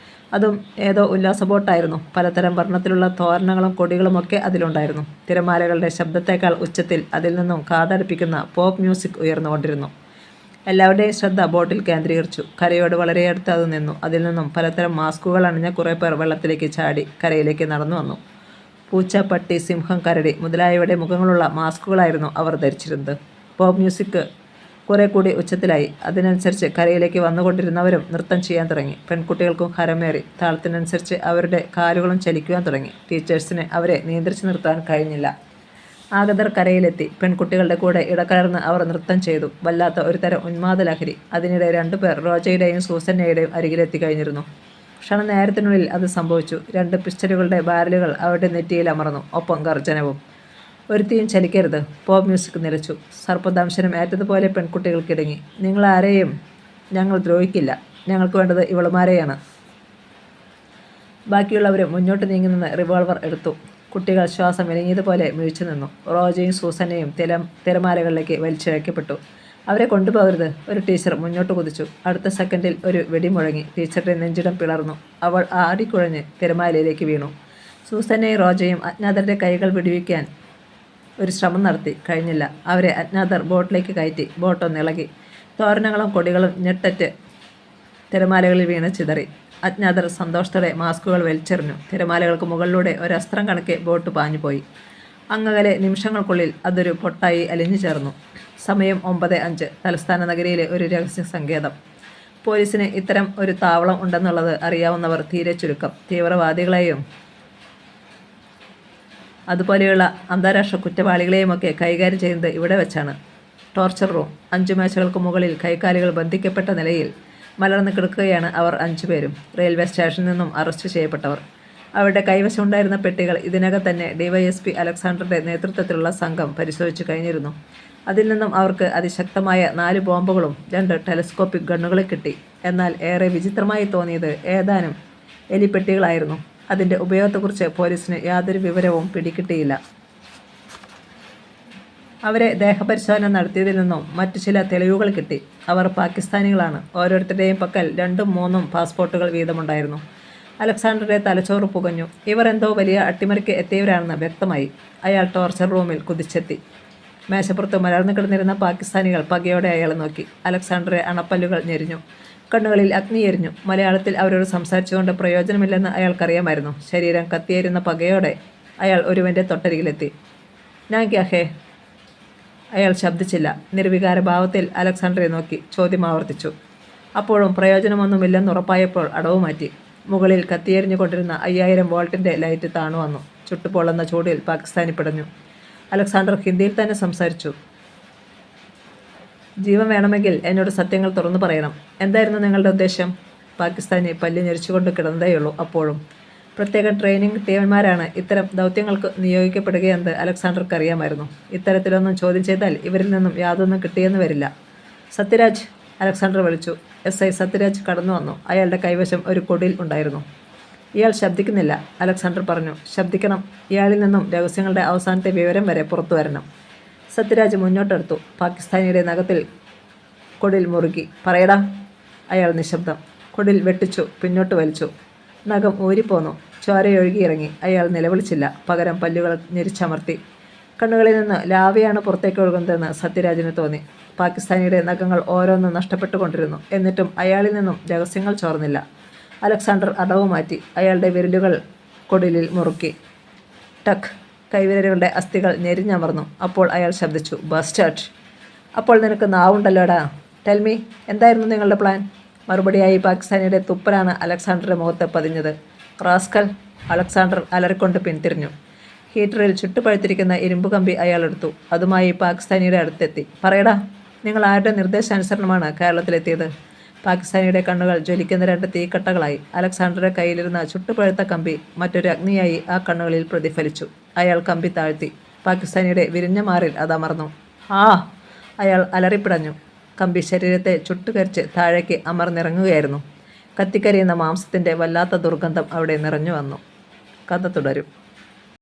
അതും ഏതോ ഉല്ലാസ ബോട്ടായിരുന്നു. പലതരം വർണ്ണത്തിലുള്ള തോരണങ്ങളും കൊടികളുമൊക്കെ അതിലുണ്ടായിരുന്നു. തിരമാലകളുടെ ശബ്ദത്തേക്കാൾ ഉച്ചത്തിൽ അതിൽ നിന്നും കാതടുപ്പിക്കുന്ന പോപ്പ് മ്യൂസിക് ഉയർന്നുകൊണ്ടിരുന്നു. എല്ലാവരുടെയും ശ്രദ്ധ ബോട്ടിൽ കേന്ദ്രീകരിച്ചു. കരയോട് വളരെ അടുത്ത് അത് നിന്നു. അതിൽ നിന്നും പലതരം മാസ്കുകൾ അണിഞ്ഞ കുറേ പേർ വെള്ളത്തിലേക്ക് ചാടി കരയിലേക്ക് നടന്നു വന്നു. പൂച്ച, പട്ടി, സിംഹം, കരടി മുതലായവയുടെ മുഖങ്ങളുള്ള മാസ്കുകളായിരുന്നു അവർ ധരിച്ചിരുന്നത്. പോപ്പ് മ്യൂസിക് കുറെ കൂടി ഉച്ചത്തിലായി. അതിനനുസരിച്ച് കരയിലേക്ക് വന്നുകൊണ്ടിരുന്നവരും നൃത്തം ചെയ്യാൻ തുടങ്ങി. പെൺകുട്ടികൾക്കും ഹരമേറി. താളത്തിനനുസരിച്ച് അവരുടെ കാലുകളും ചലിക്കുവാൻ തുടങ്ങി. ടീച്ചേഴ്സിന് അവരെ നിയന്ത്രിച്ചു നിർത്താൻ കഴിഞ്ഞില്ല. ആഗതർ കരയിലെത്തി. പെൺകുട്ടികളുടെ കൂടെ ഇടകലർന്ന് അവർ നൃത്തം ചെയ്തു. വല്ലാത്ത ഒരു തരം ഉന്മാദ ലഹരി. അതിനിടെ 2 പേർ റോജയുടെയും സൂസന്നയുടെയും അരികിലെത്തി കഴിഞ്ഞിരുന്നു. ക്ഷണനേരത്തിനുള്ളിൽ അത് സംഭവിച്ചു. 2 പിസ്റ്റലുകളുടെ ബാരലുകൾ അവരുടെ നെറ്റിയിൽ അമർന്നു. ഒപ്പം ഗർജനവും. ഒരുത്തിയും ചലിക്കരുത്. പോപ്പ് മ്യൂസിക് നിലച്ചു. സർപ്പദംശനം ഏറ്റതുപോലെ പെൺകുട്ടികൾ കിടങ്ങി. നിങ്ങളാരെയും ഞങ്ങൾ ദ്രോഹിക്കില്ല. ഞങ്ങൾക്ക് വേണ്ടത് ഇവളുമാരെയാണ്. ബാക്കിയുള്ളവർ മുന്നോട്ട് നീങ്ങി നിന്ന് റിവോൾവർ എടുത്തു. കുട്ടികൾ ശ്വാസം വിലങ്ങിയതുപോലെ മിഴിച്ചു നിന്നു. റോജയും സൂസന്നയും തിരമാലകളിലേക്ക് വലിച്ചിഴക്കപ്പെട്ടു. അവരെ കൊണ്ടുപോകരുത്! ഒരു ടീച്ചർ മുന്നോട്ട് കുതിച്ചു. അടുത്ത സെക്കൻഡിൽ ഒരു വെടി മുഴങ്ങി. ടീച്ചറുടെ നെഞ്ചിടം പിളർന്നു. അവൾ ആടിക്കുഴഞ്ഞ് തിരമാലയിലേക്ക് വീണു. സൂസന്നയും റോജയും അജ്ഞാതരുടെ കൈകൾ വിടുവിക്കാൻ ഒരു ശ്രമം നടത്തി. കഴിഞ്ഞില്ല. അവരെ അജ്ഞാതർ ബോട്ടിലേക്ക് കയറ്റി. ബോട്ടൊന്നിളകി. തോരണങ്ങളും കൊടികളും ഞെട്ടറ്റ് തിരമാലകളിൽ വീണ് ചിതറി. അജ്ഞാതർ സന്തോഷത്തോടെ മാസ്കുകൾ വലിച്ചെറിഞ്ഞു. തിരമാലകൾക്ക് മുകളിലൂടെ ഒരസ്ത്രം കണക്കെ ബോട്ട് പാഞ്ഞുപോയി. അങ്ങകലെ നിമിഷങ്ങൾക്കുള്ളിൽ അതൊരു പൊട്ടായി അലിഞ്ഞു ചേർന്നു. സമയം 9:05. തലസ്ഥാന നഗരിയിലെ ഒരു രഹസ്യ സങ്കേതം. പോലീസിന് ഇത്തരം ഒരു താവളം ഉണ്ടെന്നുള്ളത് അറിയാവുന്നവർ തീരെ ചുരുക്കം. തീവ്രവാദികളെയും അതുപോലെയുള്ള അന്താരാഷ്ട്ര കുറ്റവാളികളെയുമൊക്കെ കൈകാര്യം ചെയ്യുന്നത് ഇവിടെ വെച്ചാണ്. Torture room. 5 മേശകൾക്ക് മുകളിൽ കൈകാലുകൾ ബന്ധിക്കപ്പെട്ട നിലയിൽ മലർന്നു കിടക്കുകയാണ് അവർ 5 പേരും. റെയിൽവേ സ്റ്റേഷനിൽ നിന്നും അറസ്റ്റ് ചെയ്യപ്പെട്ടവർ. അവരുടെ കൈവശമുണ്ടായിരുന്ന പെട്ടികൾ ഇതിനകം തന്നെ ഡിവൈഎസ്പി അലക്സാണ്ടറുടെ നേതൃത്വത്തിലുള്ള സംഘം പരിശോധിച്ചു കഴിഞ്ഞിരുന്നു. അതിൽ നിന്നും അവർക്ക് അതിശക്തമായ 4 ബോംബുകളും 2 ടെലസ്കോപ്പിക് ഗണ്ണുകളും കിട്ടി. എന്നാൽ ഏറെ വിചിത്രമായി തോന്നിയത് ഏതാനും എലിപ്പെട്ടികളായിരുന്നു. അതിൻ്റെ ഉപയോഗത്തെക്കുറിച്ച് പോലീസിന് യാതൊരു വിവരവും പിടികിട്ടിയില്ല. അവരെ ദേഹപരിശോധന നടത്തിയതിൽ നിന്നും മറ്റു ചില തെളിവുകൾ കിട്ടി. അവർ പാകിസ്ഥാനികളാണ്. ഓരോരുത്തരുടെയും പക്കൽ 2ഉം 3ഉം പാസ്പോർട്ടുകൾ വീതമുണ്ടായിരുന്നു. അലക്സാണ്ടറുടെ തലച്ചോറ് പുകഞ്ഞു. ഇവർ എന്തോ വലിയ അട്ടിമറിക്ക് എത്തിയവരാണെന്ന് വ്യക്തമായി. അയാൾ ടോർച്ചർ റൂമിൽ കുതിച്ചെത്തി. മേശപ്പുറത്ത് മലർന്നു കിടന്നിരുന്ന പാകിസ്ഥാനികൾ പകയോടെ അയാളെ നോക്കി. അലക്സാണ്ടറെ അണപ്പല്ലുകൾ ഞെരിഞ്ഞു. കണ്ണുകളിൽ അഗ്നി എരിഞ്ഞു. മലയാളത്തിൽ അവരോട് സംസാരിച്ചുകൊണ്ട് പ്രയോജനമില്ലെന്ന് അയാൾക്കറിയാമായിരുന്നു. ശരീരം കത്തിയേരുന്ന പകയോടെ അയാൾ ഒരുവൻ്റെ തൊട്ടരികിലെത്തി. "നാ ക്യാ ഹേ?" അയാൾ ശബ്ദിച്ചില്ല. നിർവികാര ഭാവത്തിൽ അലക്സാണ്ടറെ നോക്കി ചോദ്യം ആവർത്തിച്ചു. അപ്പോഴും പ്രയോജനമൊന്നുമില്ലെന്നുറപ്പായപ്പോൾ അടവ് മാറ്റി. മുകളിൽ കത്തിയെരിഞ്ഞുകൊണ്ടിരുന്ന 5000 വോൾട്ടിൻ്റെ ലൈറ്റ് താണു വന്നു. ചുട്ടുപൊള്ളുന്ന ചൂടിൽ പാകിസ്ഥാനി പിടഞ്ഞു. അലക്സാണ്ടർ ഹിന്ദിയിൽ തന്നെ സംസാരിച്ചു. "ജീവൻ വേണമെങ്കിൽ എന്നോട് സത്യങ്ങൾ തുറന്നു പറയണം. എന്തായിരുന്നു നിങ്ങളുടെ ഉദ്ദേശം?" പാകിസ്ഥാനി പല്ല് ഞെരിച്ചുകൊണ്ട് കിടന്നതേയുള്ളൂ. അപ്പോഴും പ്രത്യേക ട്രെയിനിങ് കിട്ടിയവന്മാരാണ് ഇത്തരം ദൗത്യങ്ങൾക്ക് നിയോഗിക്കപ്പെടുകയെന്ന് അലക്സാണ്ടർക്ക് അറിയാമായിരുന്നു. ഇത്തരത്തിലൊന്നും ചോദ്യം ചെയ്താൽ ഇവരിൽ നിന്നും യാതൊന്നും കിട്ടിയെന്ന് വരില്ല. "സത്യരാജ്!" അലക്സാണ്ടർ വിളിച്ചു. SI സത്യരാജ് കടന്നു വന്നു. അയാളുടെ കൈവശം ഒരു കൊടിൽ ഉണ്ടായിരുന്നു. "ഇയാൾ ശബ്ദിക്കുന്നില്ല," അലക്സാണ്ടർ പറഞ്ഞു. "ശബ്ദിക്കണം. ഇയാളിൽ നിന്നും രഹസ്യങ്ങളുടെ അവസാനത്തെ വിവരം വരെ പുറത്തു വരണം." സത്യരാജ് മുന്നോട്ടെടുത്തു. പാകിസ്ഥാനിയുടെ നഖത്തിൽ കൊടിൽ മുറുകി. "പറയടാ." അയാൾ നിശബ്ദം. കൊടിൽ വെട്ടിച്ചു. പിന്നോട്ട് വലിച്ചു. നഖം ഊരിപ്പോന്നു. ചോരയൊഴുകിയിറങ്ങി. അയാൾ നിലവിളിച്ചില്ല. പകരം പല്ലുകൾ ഞെരിച്ചമർത്തി. കണ്ണുകളിൽ നിന്ന് ലാവയാണ് പുറത്തേക്ക് ഒഴുകുന്നതെന്ന് സത്യരാജിന് തോന്നി. പാകിസ്ഥാനിയുടെ നഖങ്ങൾ ഓരോന്നും നഷ്ടപ്പെട്ടുകൊണ്ടിരുന്നു. എന്നിട്ടും അയാളിൽ നിന്നും രഹസ്യങ്ങൾ ചോർന്നില്ല. അലക്സാണ്ടർ അടവ് മാറ്റി. അയാളുടെ വിരലുകൾ കൊടിലിൽ മുറുക്കി. ടക്ക്. കൈവിരലുകളുടെ അസ്ഥികൾ ഞെരിഞ്ഞമർന്നു. അപ്പോൾ അയാൾ ശബ്ദിച്ചു. "ബസ്റ്റാർഡ്! അപ്പോൾ നിനക്ക് നാവുണ്ടല്ലോടാ. ടെൽ മീ, എന്തായിരുന്നു നിങ്ങളുടെ പ്ലാൻ?" മറുപടിയായി പാകിസ്ഥാനിയുടെ തുപ്പലാണ് അലക്സാണ്ടറുടെ മുഖത്ത് പതിഞ്ഞത്. "റാസ്കൽ!" അലക്സാണ്ടർ അലറിക്കൊണ്ട് പിന്തിരിഞ്ഞു. ഹീറ്ററിൽ ചുട്ടുപഴുത്തിരിക്കുന്ന ഇരുമ്പ് കമ്പി അയാൾ എടുത്തു. അതുമായി പാകിസ്ഥാനിയുടെ അടുത്തെത്തി. "പറയടാ, നിങ്ങൾ ആരുടെ നിർദ്ദേശാനുസരണമാണ് കേരളത്തിലെത്തിയത്?" പാകിസ്ഥാനിയുടെ കണ്ണുകൾ ജ്വലിക്കുന്ന 2 തീക്കട്ടകളായി. അലക്സാണ്ടറുടെ കയ്യിലിരുന്ന ചുട്ടുപഴുത്ത കമ്പി മറ്റൊരു അഗ്നിയായി ആ കണ്ണുകളിൽ പ്രതിഫലിച്ചു. അയാൾ കമ്പി താഴ്ത്തി. പാകിസ്ഥാനിയുടെ വിരിഞ്ഞ മാറിൽ അതമർന്നു. "ആ!" അയാൾ അലറിപ്പിടഞ്ഞു. കമ്പി ശരീരത്തെ ചുട്ടുകരിച്ച് താഴേക്ക് അമർന്നിറങ്ങുകയായിരുന്നു. കത്തിക്കരിയുന്ന മാംസത്തിൻ്റെ വല്ലാത്ത ദുർഗന്ധം അവിടെ നിറഞ്ഞു വന്നു. കഥ തുടരും.